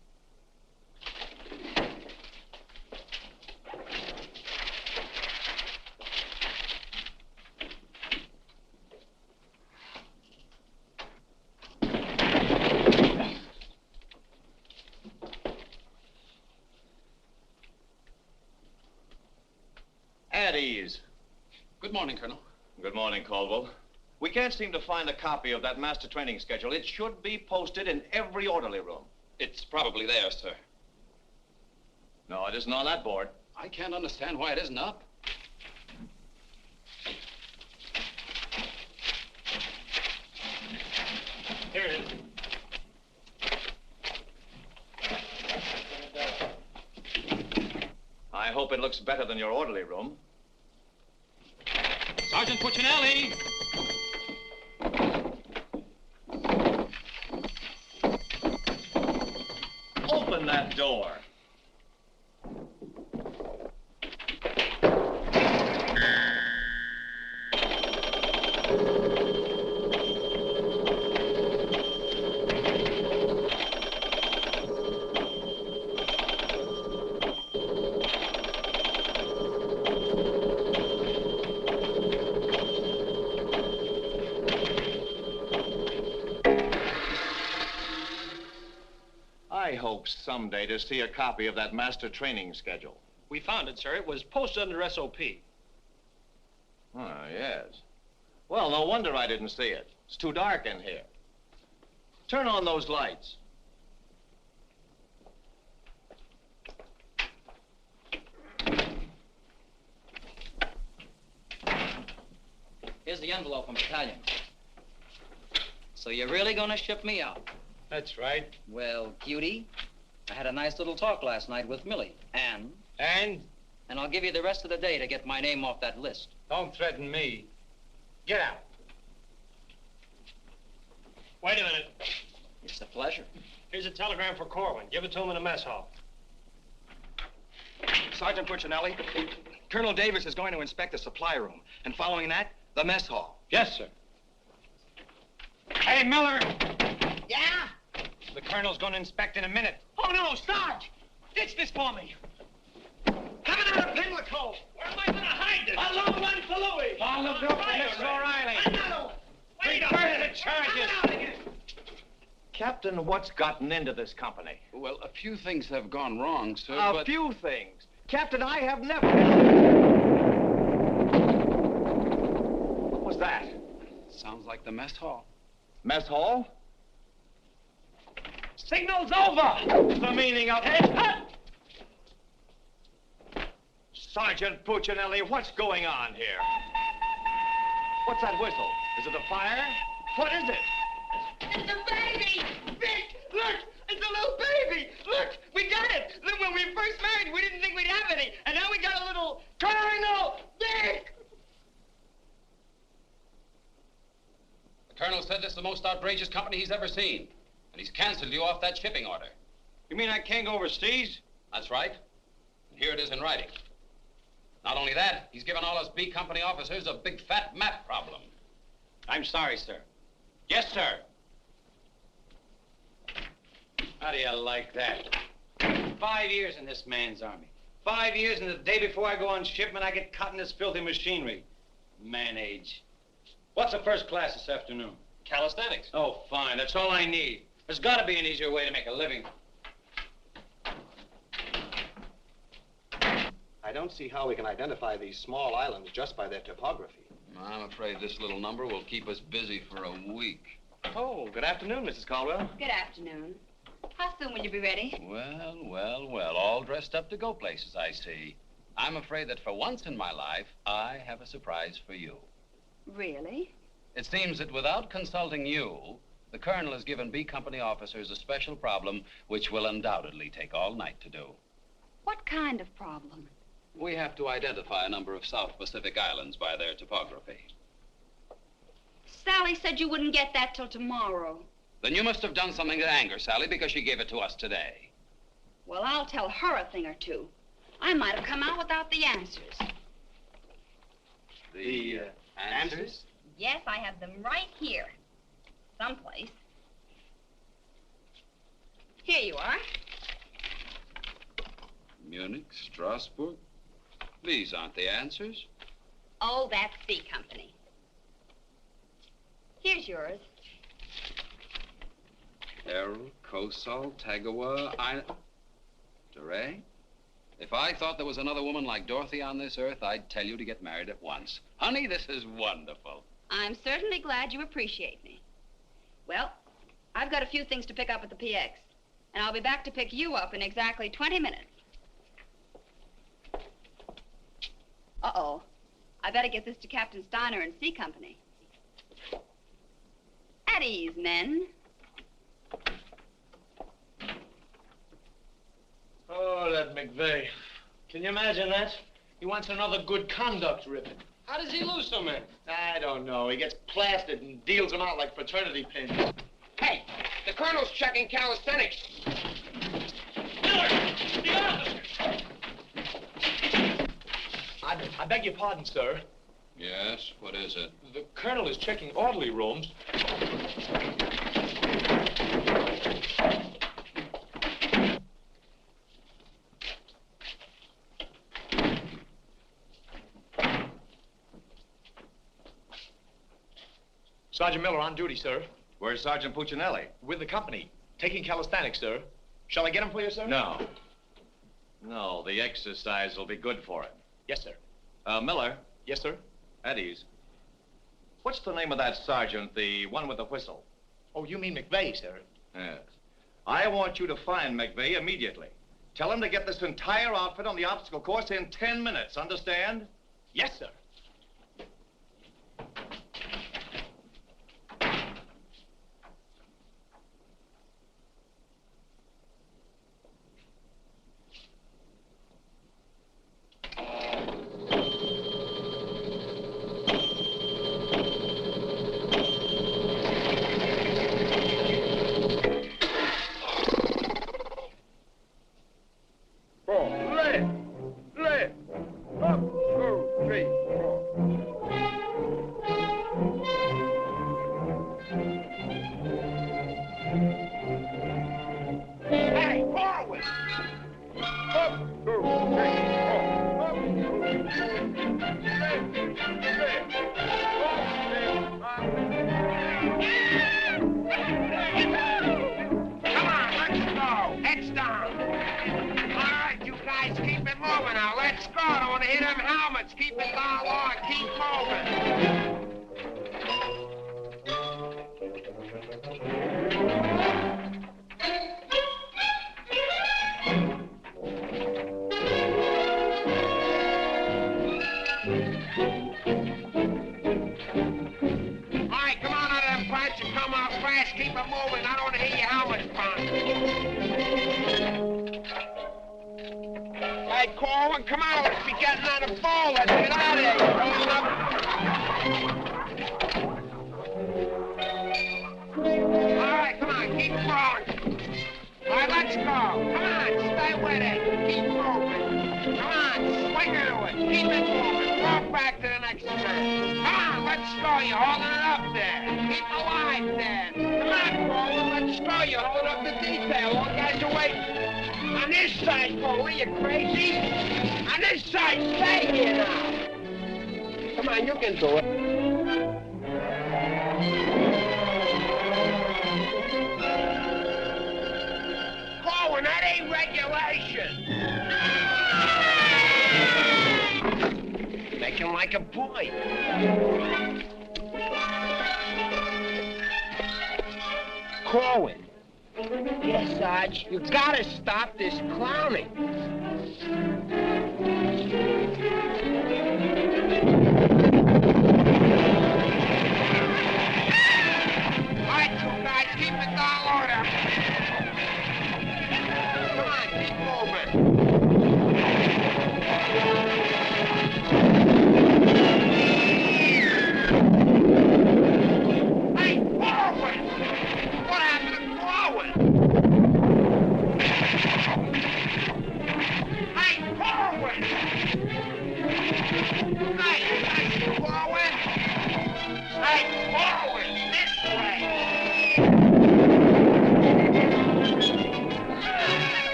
At ease. Good morning, Colonel. Good morning, Caldwell. We can't seem to find a copy of that master training schedule. It should be posted in every orderly room. It's probably there, sir. No, it isn't on that board. I can't understand why it isn't up. Here it is. I hope it looks better than your orderly room. Sergeant Puccinelli! Open that door. I hope someday to see a copy of that master training schedule. We found it, sir. It was posted under SOP. Oh, yes. Well, no wonder I didn't see it. It's too dark in here. Turn on those lights. Here's the envelope from battalion. So you're really gonna ship me out? That's right. Well, cutie, I had a nice little talk last night with Millie. And? And I'll give you the rest of the day to get my name off that list. Don't threaten me. Get out. Wait a minute. It's a pleasure. Here's a telegram for Korwin. Give it to him in the mess hall. Sergeant Puccinelli, Colonel Davis is going to inspect the supply room, and following that, the mess hall. Yes, sir. Hey, Miller! Yeah? The colonel's going to inspect in a minute. Oh, no, Sarge! Ditch this for me. Have it out of Pimlico. Where am I going to hide this? A long one for Louis. On the bill for Mrs. O'Reilly. Another one. Wait Reverse the charges. Captain, what's gotten into this company? Well, a few things have gone wrong, sir, A few things. Captain, I have never... What was that? Sounds like the mess hall. Mess hall? Signal's over. The meaning of it? Sergeant Puccinelli, what's going on here? What's that whistle? Is it a fire? What is it? It's a baby! Vic, look! It's a little baby! Look, we got it! Look, when we first married, we didn't think we'd have any. And now we got a little Colonel Vic! The colonel said this is the most outrageous company he's ever seen. And he's canceled you off that shipping order. You mean I can't go overseas? That's right. And here it is in writing. Not only that, he's given all us B Company officers a big fat map problem. I'm sorry, sir. Yes, sir. How do you like that? 5 years in this man's army. 5 years, and the day before I go on shipment, I get caught in this filthy machinery. Man age. What's the first class this afternoon? Calisthenics. Oh, fine. That's all I need. There's got to be an easier way to make a living. I don't see how we can identify these small islands just by their topography. I'm afraid this little number will keep us busy for a week. Oh, good afternoon, Mrs. Caldwell. Good afternoon. How soon will you be ready? Well, all dressed up to go places, I see. I'm afraid that for once in my life, I have a surprise for you. Really? It seems that without consulting you, the colonel has given B Company officers a special problem which will undoubtedly take all night to do. What kind of problem? We have to identify a number of South Pacific islands by their topography. Sally said you wouldn't get that till tomorrow. Then you must have done something to anger Sally because she gave it to us today. Well, I'll tell her a thing or two. I might have come out without the answers. The answers? Yes, I have them right here. Someplace. Here you are. Munich, Strasbourg. These aren't the answers. Oh, that's C Company. Here's yours. Errol, Kosal, Tagawa, DeRay? If I thought there was another woman like Dorothy on this earth, I'd tell you to get married at once. Honey, this is wonderful. I'm certainly glad you appreciate me. Well, I've got a few things to pick up at the PX, and I'll be back to pick you up in exactly 20 minutes. Uh-oh. I better get this to Captain Steiner and C Company. At ease, men. Oh, that McVey. Can you imagine that? He wants another good conduct ribbon. How does he lose so many? I don't know. He gets plastered and deals them out like fraternity pins. Hey, the colonel's checking calisthenics. Miller! The officer! I beg your pardon, sir. Yes, what is it? The colonel is checking orderly rooms. Sergeant Miller on duty, sir. Where's Sergeant Puccinelli? With the company. Taking calisthenics, sir. Shall I get him for you, sir? No. No, the exercise will be good for him. Yes, sir. Miller. Yes, sir. At ease. What's the name of that sergeant, the one with the whistle? Oh, you mean McVey, sir? Yes. I want you to find McVey immediately. Tell him to get this entire outfit on the obstacle course in 10 minutes, understand? Yes, sir. Come on, let's go. Heads down. All right, you guys, keep it moving now. Let's go. Don't want to hit them helmets. Keep it down low and keep moving. Keep it moving. I don't want to hear your helmets pound. Hey, Korwin, come on. Let's be getting on the ball. Let's get out of here. All right, come on. Keep going. All right, let's go. Come on. Stay with it. Keep moving. Come on. Swing into it. Keep it moving. Walk back to the next turn. Come on. Let's go. You're holding it up there. Keep alive there. Come on, Korwin, let's go. You're holding up the detail. All guys are waiting. On this side, Korwin, you crazy? On this side, stay here now. Come on, you can do it. Korwin, that ain't regulation. Make him like a boy. Korwin. Yes, Sarge, you gotta stop this clowning. All right, you guys, keep it down order. Come on, keep moving. Hey, Korwin! What happened to Korwin? Hey, Korwin! Hey, Korwin! Hey, Korwin, this way!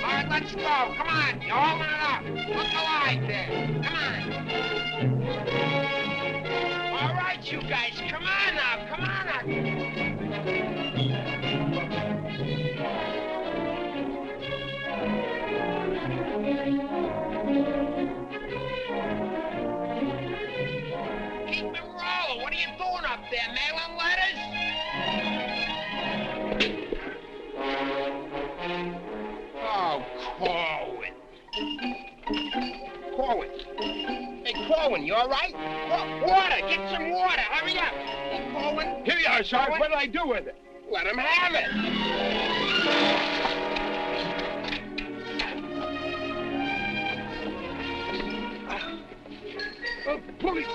All right, let's go. Come on, you're holding it up. Look alive there. Come on. All right, you guys, come on now. Come on now. Keep it rolling. What are you doing up there, mailing letters? Oh, Korwin. Korwin. Hey, Korwin, you all right? Water. Get some water. Hurry up. Hey, Korwin. Here you are, Sarge. What did I do with it? Let him have it. Oh, police.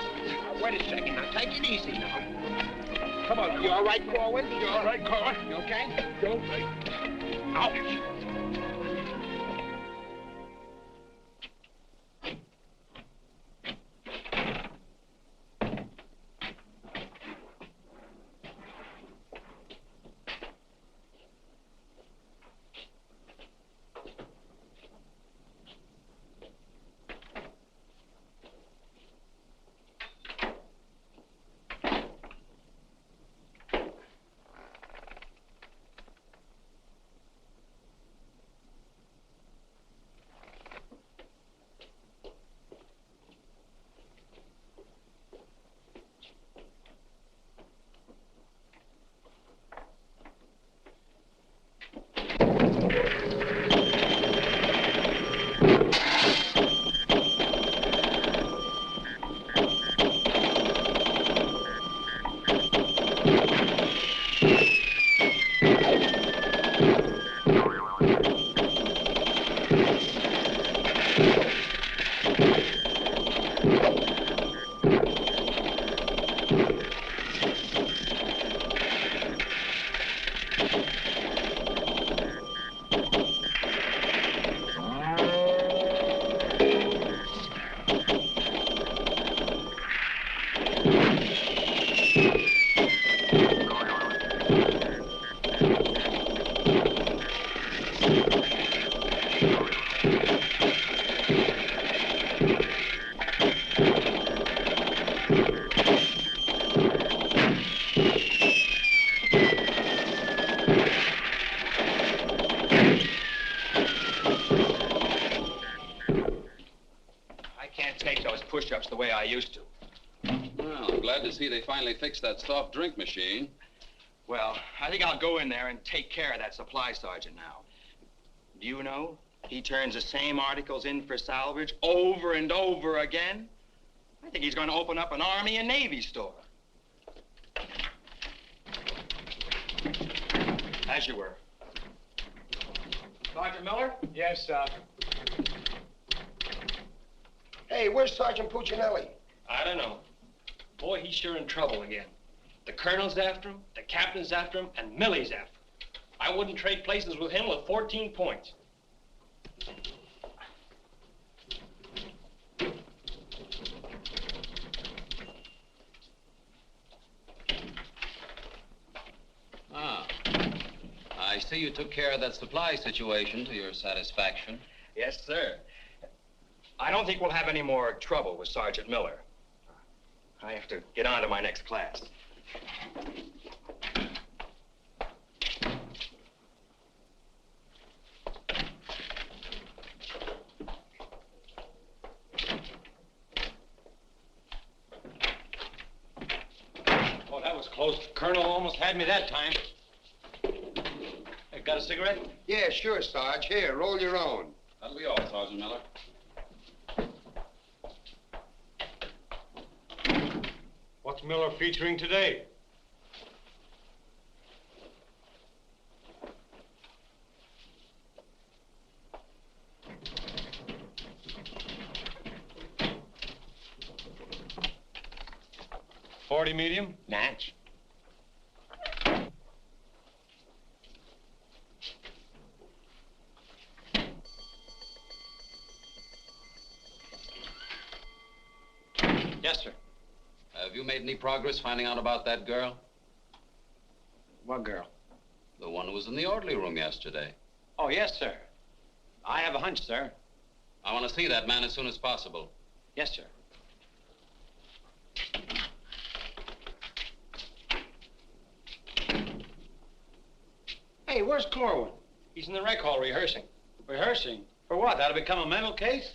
Wait a second. Now, take it easy now. Come on. You all right, Korwin? You all right, Korwin? You okay? You all right? Ouch. push-ups the way I used to. Well, I'm glad to see they finally fixed that soft drink machine. Well, I think I'll go in there and take care of that supply sergeant now. Do you know, he turns the same articles in for salvage over and over again. I think he's going to open up an Army and Navy store. As you were. Sergeant Miller? Yes, sir. Hey, where's Sergeant Puccinelli? I don't know. Boy, he's sure in trouble again. The colonel's after him, the captain's after him, and Millie's after him. I wouldn't trade places with him with 14 points. Ah. I see you took care of that supply situation to your satisfaction. Yes, sir. I don't think we'll have any more trouble with Sergeant Miller. I have to get on to my next class. Oh, that was close. Colonel almost had me that time. Hey, got a cigarette? Yeah, sure, Sarge. Here, roll your own. That'll be all, Sergeant Miller. What's Miller featuring today? .40 medium? Natch. Yes, sir. Have you made any progress finding out about that girl? What girl? The one who was in the orderly room yesterday. Oh, yes, sir. I have a hunch, sir. I want to see that man as soon as possible. Yes, sir. Hey, where's Korwin? He's in the rec hall rehearsing. Rehearsing? For what? That'll become a mental case?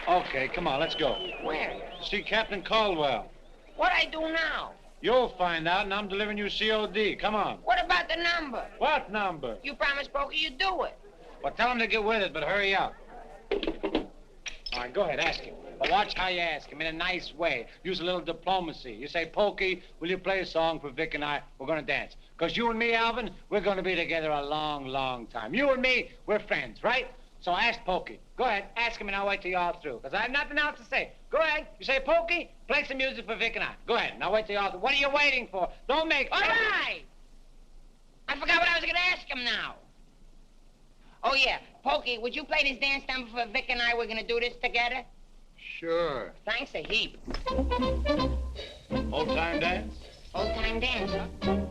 Okay, come on, let's go. Where? See Captain Caldwell. What I do now? You'll find out, and I'm delivering you COD. Come on. What about the number? What number? You promised Pokey you'd do it. Well, tell him to get with it, but hurry up. All right, go ahead, ask him. But watch how you ask him, in a nice way. Use a little diplomacy. You say, Pokey, will you play a song for Vic and I? We're going to dance. Because you and me, Alvin, we're going to be together a long, long time. You and me, we're friends, right? So ask Pokey. Go ahead, ask him, and I'll wait till you're all through. Because I have nothing else to say. Go ahead. You say, Pokey, play some music for Vic and I. Go ahead, and I'll wait till you're all through. What are you waiting for? Don't make... All right! I forgot what I was going to ask him now. Oh, yeah. Pokey, would you play this dance number for Vic and I? We're going to do this together? Sure. Thanks a heap. Old-time dance? Old-time dance, huh?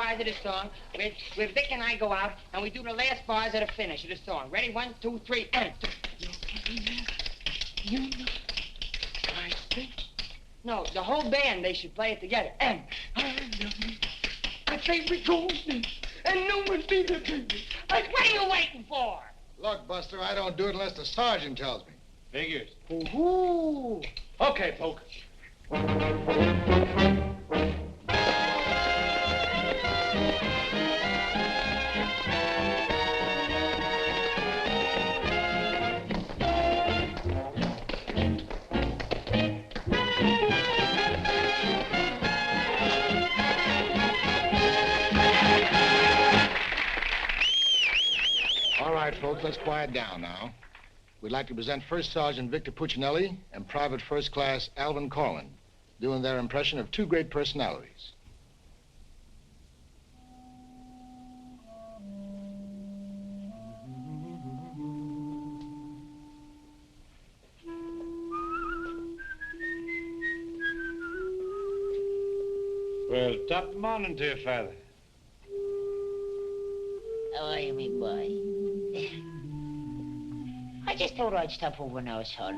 bars of the song, where Vic and I go out, and we do the last bars of the finish of the song. Ready? 1, 2, 3, and... You know, I think... No, the whole band, they should play it together. And I think we go and no one be the baby. Like, what are you waiting for? Look, Buster, I don't do it unless the sergeant tells me. Figures. Ooh. Okay, Poke. All right, folks, let's quiet down now. We'd like to present First Sergeant Vic Puccinelli and Private First Class Alvin Korwin, doing their impression of two great personalities. Well, top morning to you, Father. How are you, me boy? I just thought I'd stop over now, son,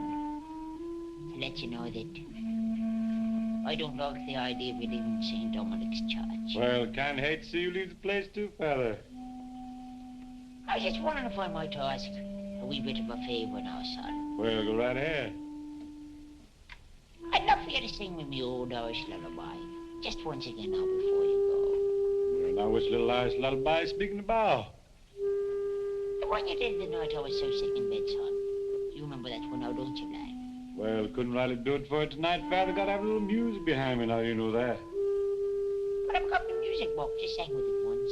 to let you know that I don't like the idea of you leaving St. Dominic's Church. Well, can't hate to see you leave the place too, Father. I was just wondering if I might ask a wee bit of a favor now, son. Well, go right ahead. I'd love for you to sing me my old Irish lullaby, just once again now before you Well, now which little Irish lullaby speaking about? go. The one you did the night I was so sick in bed, son. You remember that one now, don't you, lad? Well, couldn't rightly do it for you tonight, Father. Gotta have a little music behind me now, you know that. But I've got the music book. Just sang with it once.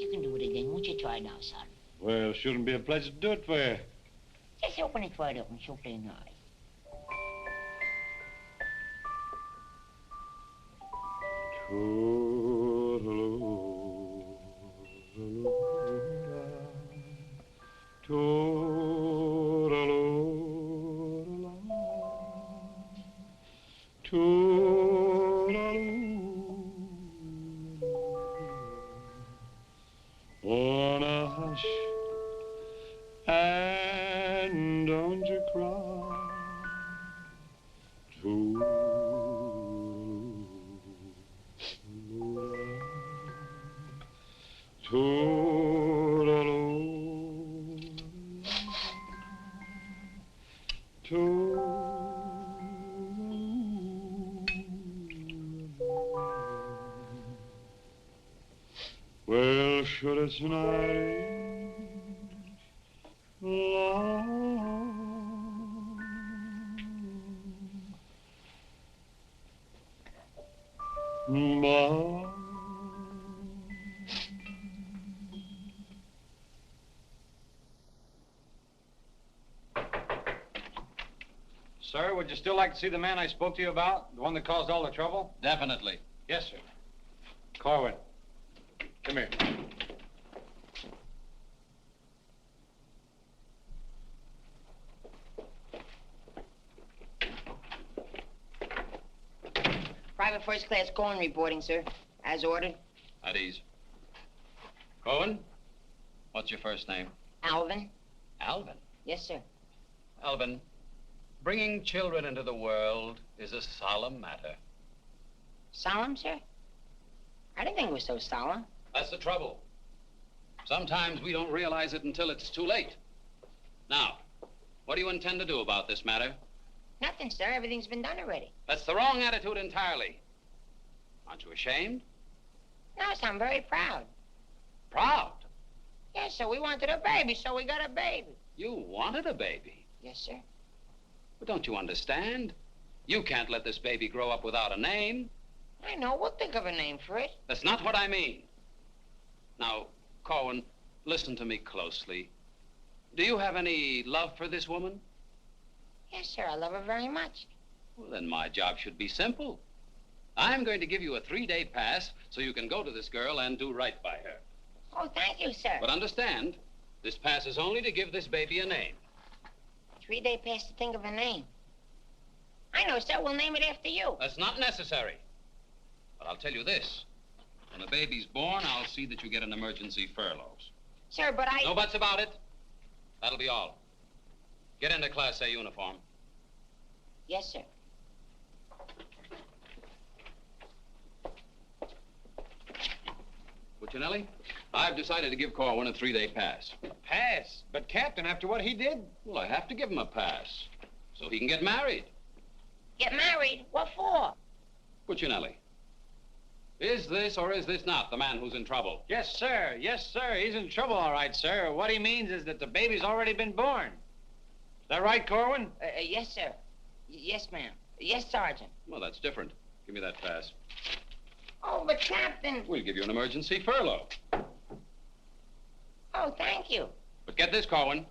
You can do it again. Won't you try now, son? Well, shouldn't be a pleasure to do it for you. Just open it wide open, so plain nice. Wanna hush and don't you cry. Well, should it's night long, but Sir, would you still like to see the man I spoke to you about? The one that caused all the trouble? Definitely. Yes, sir. Korwin, come here. Private First Class Korwin reporting, sir. As ordered. At ease. Korwin, what's your first name? Alvin. Alvin. Yes, sir. Alvin, bringing children into the world is a solemn matter. Solemn, sir? I didn't think it was so solemn. That's the trouble. Sometimes we don't realize it until it's too late. Now, what do you intend to do about this matter? Nothing, sir. Everything's been done already. That's the wrong attitude entirely. Aren't you ashamed? No, sir, I'm very proud. Proud? Yes, sir. We wanted a baby, so we got a baby. You wanted a baby? Yes, sir. But don't you understand? You can't let this baby grow up without a name. I know. We'll think of a name for it. That's not what I mean. Now, Korwin, listen to me closely. Do you have any love for this woman? Yes, sir. I love her very much. Well, then my job should be simple. I'm going to give you a 3-day pass so you can go to this girl and do right by her. Oh, thank you, sir. But understand, this pass is only to give this baby a name. 3-day pass to think of a name. I know, sir. We'll name it after you. That's not necessary. But I'll tell you this. The When the baby's born, I'll see that you get an emergency furlough. Sir, but I... No buts about it. That'll be all. Get into Class A uniform. Yes, sir. Puccinelli, I've decided to give Korwin a 3-day pass. A pass? But, Captain, after what he did? Well, I have to give him a pass so he can get married. Get married? What for? Puccinelli, is this or is this not the man who's in trouble? Yes, sir. Yes, sir. He's in trouble, all right, sir. What he means is that the baby's already been born. Is that right, Korwin? Yes, sir. Yes, ma'am. Yes, Sergeant. Well, that's different. Give me that pass. Oh, but Captain... We'll give you an emergency furlough. Oh, thank you. But get this, Korwin.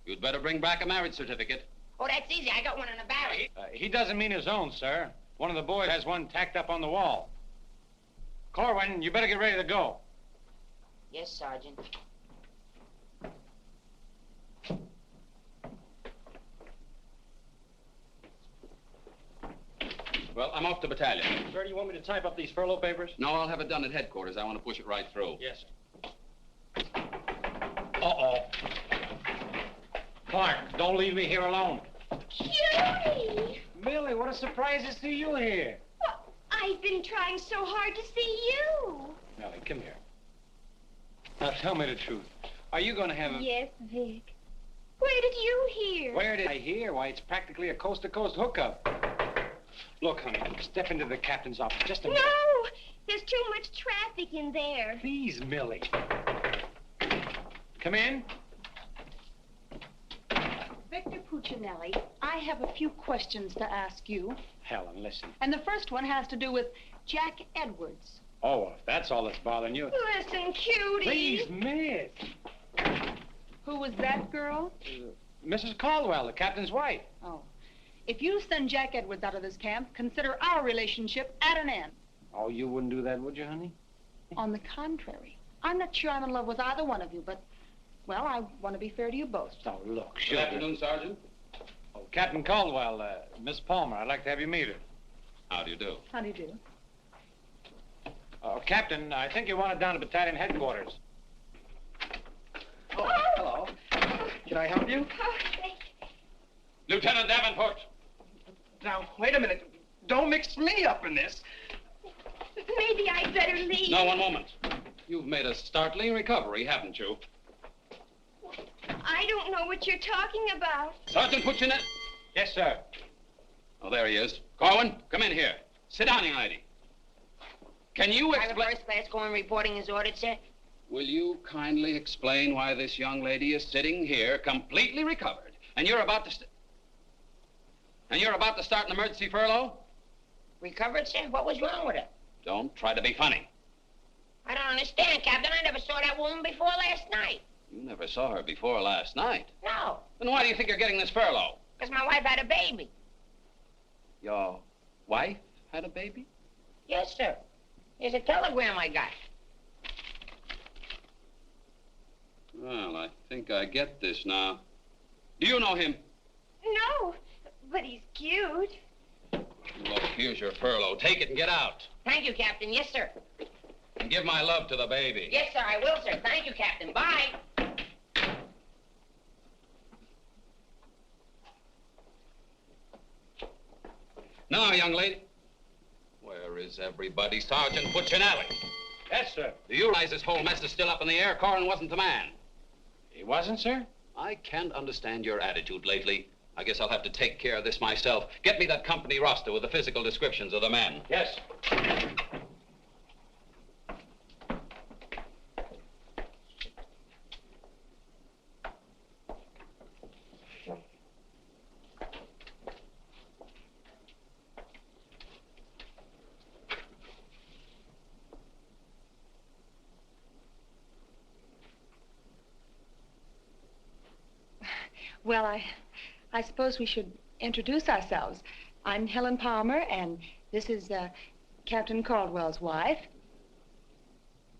You'd better bring back a marriage certificate. Oh, that's easy. I got one in the barracks. He doesn't mean his own, sir. One of the boys has one tacked up on the wall. Korwin, you better get ready to go. Yes, Sergeant. Well, I'm off to battalion. Sir, do you want me to type up these furlough papers? No, I'll have it done at headquarters. I want to push it right through. Yes, sir. Uh-oh. Clark, don't leave me here alone. Cutie! Millie, what a surprise to see you here. Well, I've been trying so hard to see you. Millie, come here. Now, tell me the truth. Are you going to have a... Yes, Vic. Where did you hear? Where did I hear? Why, it's practically a coast-to-coast hookup. Look, honey, step into the captain's office just a minute. No! There's too much traffic in there. Please, Millie. Come in. Victor Puccinelli, I have a few questions to ask you. Helen, listen. And the first one has to do with Jack Edwards. Oh, if that's all that's bothering you. Listen, Cutie. Please, miss. Who was that girl? Mrs. Caldwell, the captain's wife. Oh. If you send Jack Edwards out of this camp, consider our relationship at an end. Oh, you wouldn't do that, would you, honey? On the contrary. I'm not sure I'm in love with either one of you, but, well, I want to be fair to you both. Oh, look, Good afternoon, Sergeant. Oh, Captain Caldwell, Miss Palmer, I'd like to have you meet her. How do you do? How do you do? Captain, I think you want it down to battalion headquarters. Oh, hello. Can I help you? Lieutenant Davenport. Now, wait a minute. Don't mix me up in this. Maybe I'd better leave. No, one moment. You've made a startling recovery, haven't you? I don't know what you're talking about. Sergeant Puccinelli. Yes, sir. Oh, there he is. Korwin, come in here. Sit down, young lady. Can you Private explain... First Class Korwin reporting as ordered, sir. Will you kindly explain why this young lady is sitting here completely recovered, and you're about to... And you're about to start an emergency furlough? Recovered, sir? What was wrong with her? Don't try to be funny. I don't understand, Captain. I never saw that woman before last night. You never saw her before last night. No, Then why do you think you're getting this furlough? because my wife had a baby. Your wife had a baby? Yes, sir. Here's a telegram I got. Well, I think I get this now. Do you know him? No, but he's cute. Look, here's your furlough. Take it and get out. Thank you, Captain. Yes, sir. And give my love to the baby. Yes, sir, I will, sir. Thank you, Captain. Bye. Now, young lady. Where is everybody? Sergeant Puccinelli. Yes, sir. Do you realize this whole mess is still up in the air? Korwin wasn't the man. He wasn't, sir? I can't understand your attitude lately. I guess I'll have to take care of this myself. Get me that company roster with the physical descriptions of the men. Yes. Well, I suppose we should introduce ourselves. I'm Helen Palmer, and this is Captain Caldwell's wife.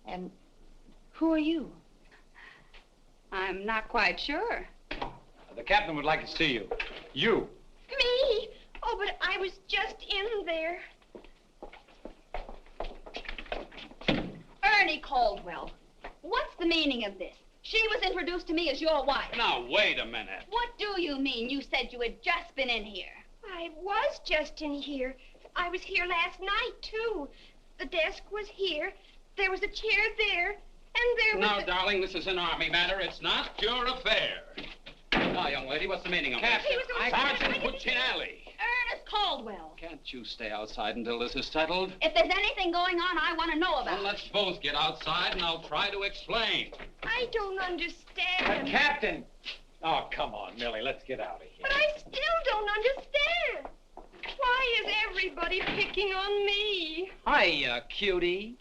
And who are you? I'm not quite sure. The captain would like to see you. You. Me? Oh, but I was just in there. Ernie Caldwell, what's the meaning of this? She was introduced to me as your wife. Now, wait a minute. What do you mean? You said you had just been in here. I was just in here. I was here last night, too. The desk was here. There was a chair there. And there was... Now, darling, this is an Army matter. It's not your affair. Now, young lady, what's the meaning of Captain, this? Sergeant Puccinelli. Ernest Caldwell. Can't you stay outside until this is settled? If there's anything going on, I want to know about Well, let's both get outside, and I'll try to explain. I don't understand. Captain! Oh, come on, Millie, let's get out of here. But I still don't understand. Why is everybody picking on me? Hiya, cutie.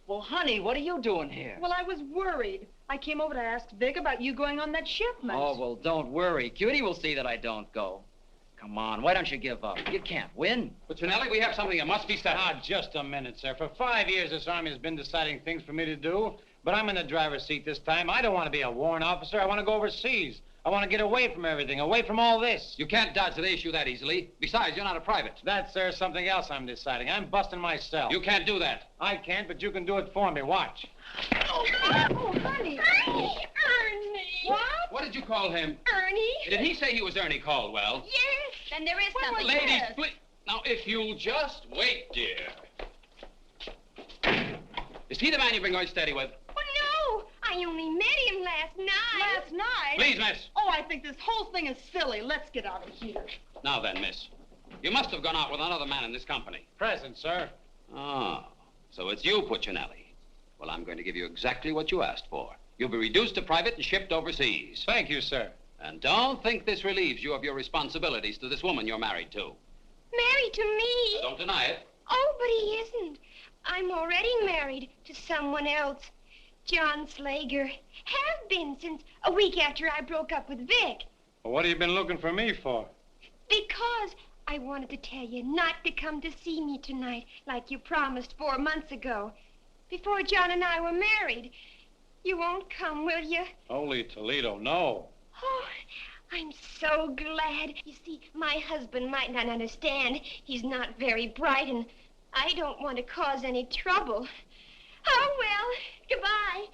Well, honey, what are you doing here? Well, I was worried. I came over to ask Vic about you going on that shipment. Oh, well, don't worry. Cutie will see that I don't go. Come on, why don't you give up? You can't win. Puccinelli, we have something that must be settled. Ah, just a minute, sir. For 5 years, this Army has been deciding things for me to do, but I'm in the driver's seat this time. I don't want to be a warrant officer. I want to go overseas. I want to get away from everything, away from all this. You can't dodge the issue that easily. Besides, you're not a private. That's, sir, something else I'm deciding. I'm busting myself. You can't do that. I can't, but you can do it for me. Watch. Oh, honey. Ernie. What? What did you call him? Ernie. Did he say he was Ernie Caldwell? Yes. Then there is something. Ladies, please. Now, if you'll just wait, dear. Is he the man you've been going steady with? Oh, no. I only met him last night. Last night? Please, miss. Oh, I think this whole thing is silly. Let's get out of here. Now then, miss. You must have gone out with another man in this company. Present, sir. Oh, so it's you, Puccinelli. Well, I'm going to give you exactly what you asked for. You'll be reduced to private and shipped overseas. Thank you, sir. And don't think this relieves you of your responsibilities to this woman you're married to. Married to me? Don't deny it. Oh, but he isn't. I'm already married to someone else. John Slager. Have been since a week after I broke up with Vic. Well, what have you been looking for me for? Because I wanted to tell you not to come to see me tonight like you promised 4 months ago. Before John and I were married. You won't come, will you? Holy Toledo, no. Oh, I'm so glad. You see, my husband might not understand. He's not very bright, and I don't want to cause any trouble. Oh, well, goodbye.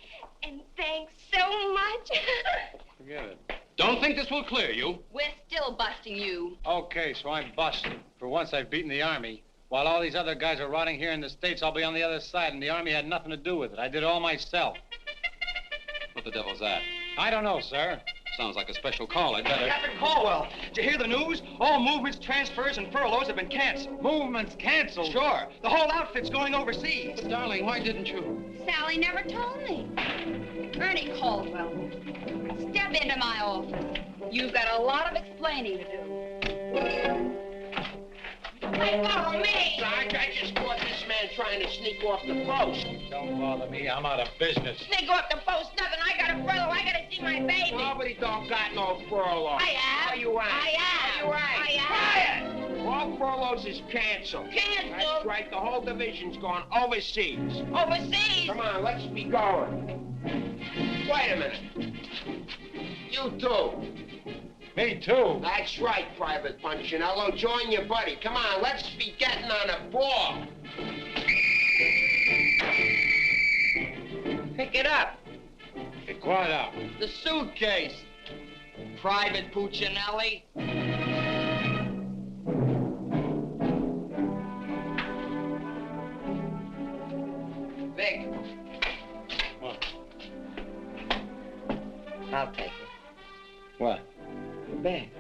And thanks so much. Forget it. Don't think this will clear you. We're still busting you. Okay, so I'm busted. For once, I've beaten the Army. While all these other guys are rotting here in the States, I'll be on the other side, and the Army had nothing to do with it. I did it all myself. What the devil's that? I don't know, sir. Sounds like a special call. I'd better... Captain Caldwell, did you hear the news? All movements, transfers, and furloughs have been canceled. Movements canceled? Sure. The whole outfit's going overseas. But, darling, why didn't you? Sally never told me. Ernie Caldwell, step into my office. You've got a lot of explaining to do. Hey, follow me! Sarge, I just caught this man trying to sneak off the post. Don't bother me. I'm out of business. Sneak off the post, nothing. I got a furlough. I got to see my baby. Nobody don't got no furlough. I have. No, you ain't. I have. No, you ain't. I have. All furloughs is canceled. Canceled? That's right. The whole division's gone overseas. Overseas? Come on, let's be going. Wait a minute. You too. Me too. That's right, Private Punchinello. Join your buddy. Come on, let's be getting on a ball. Pick it up. Pick what up? The suitcase. Private Puccinelli. Vic. What? I'll take it. What? The bag.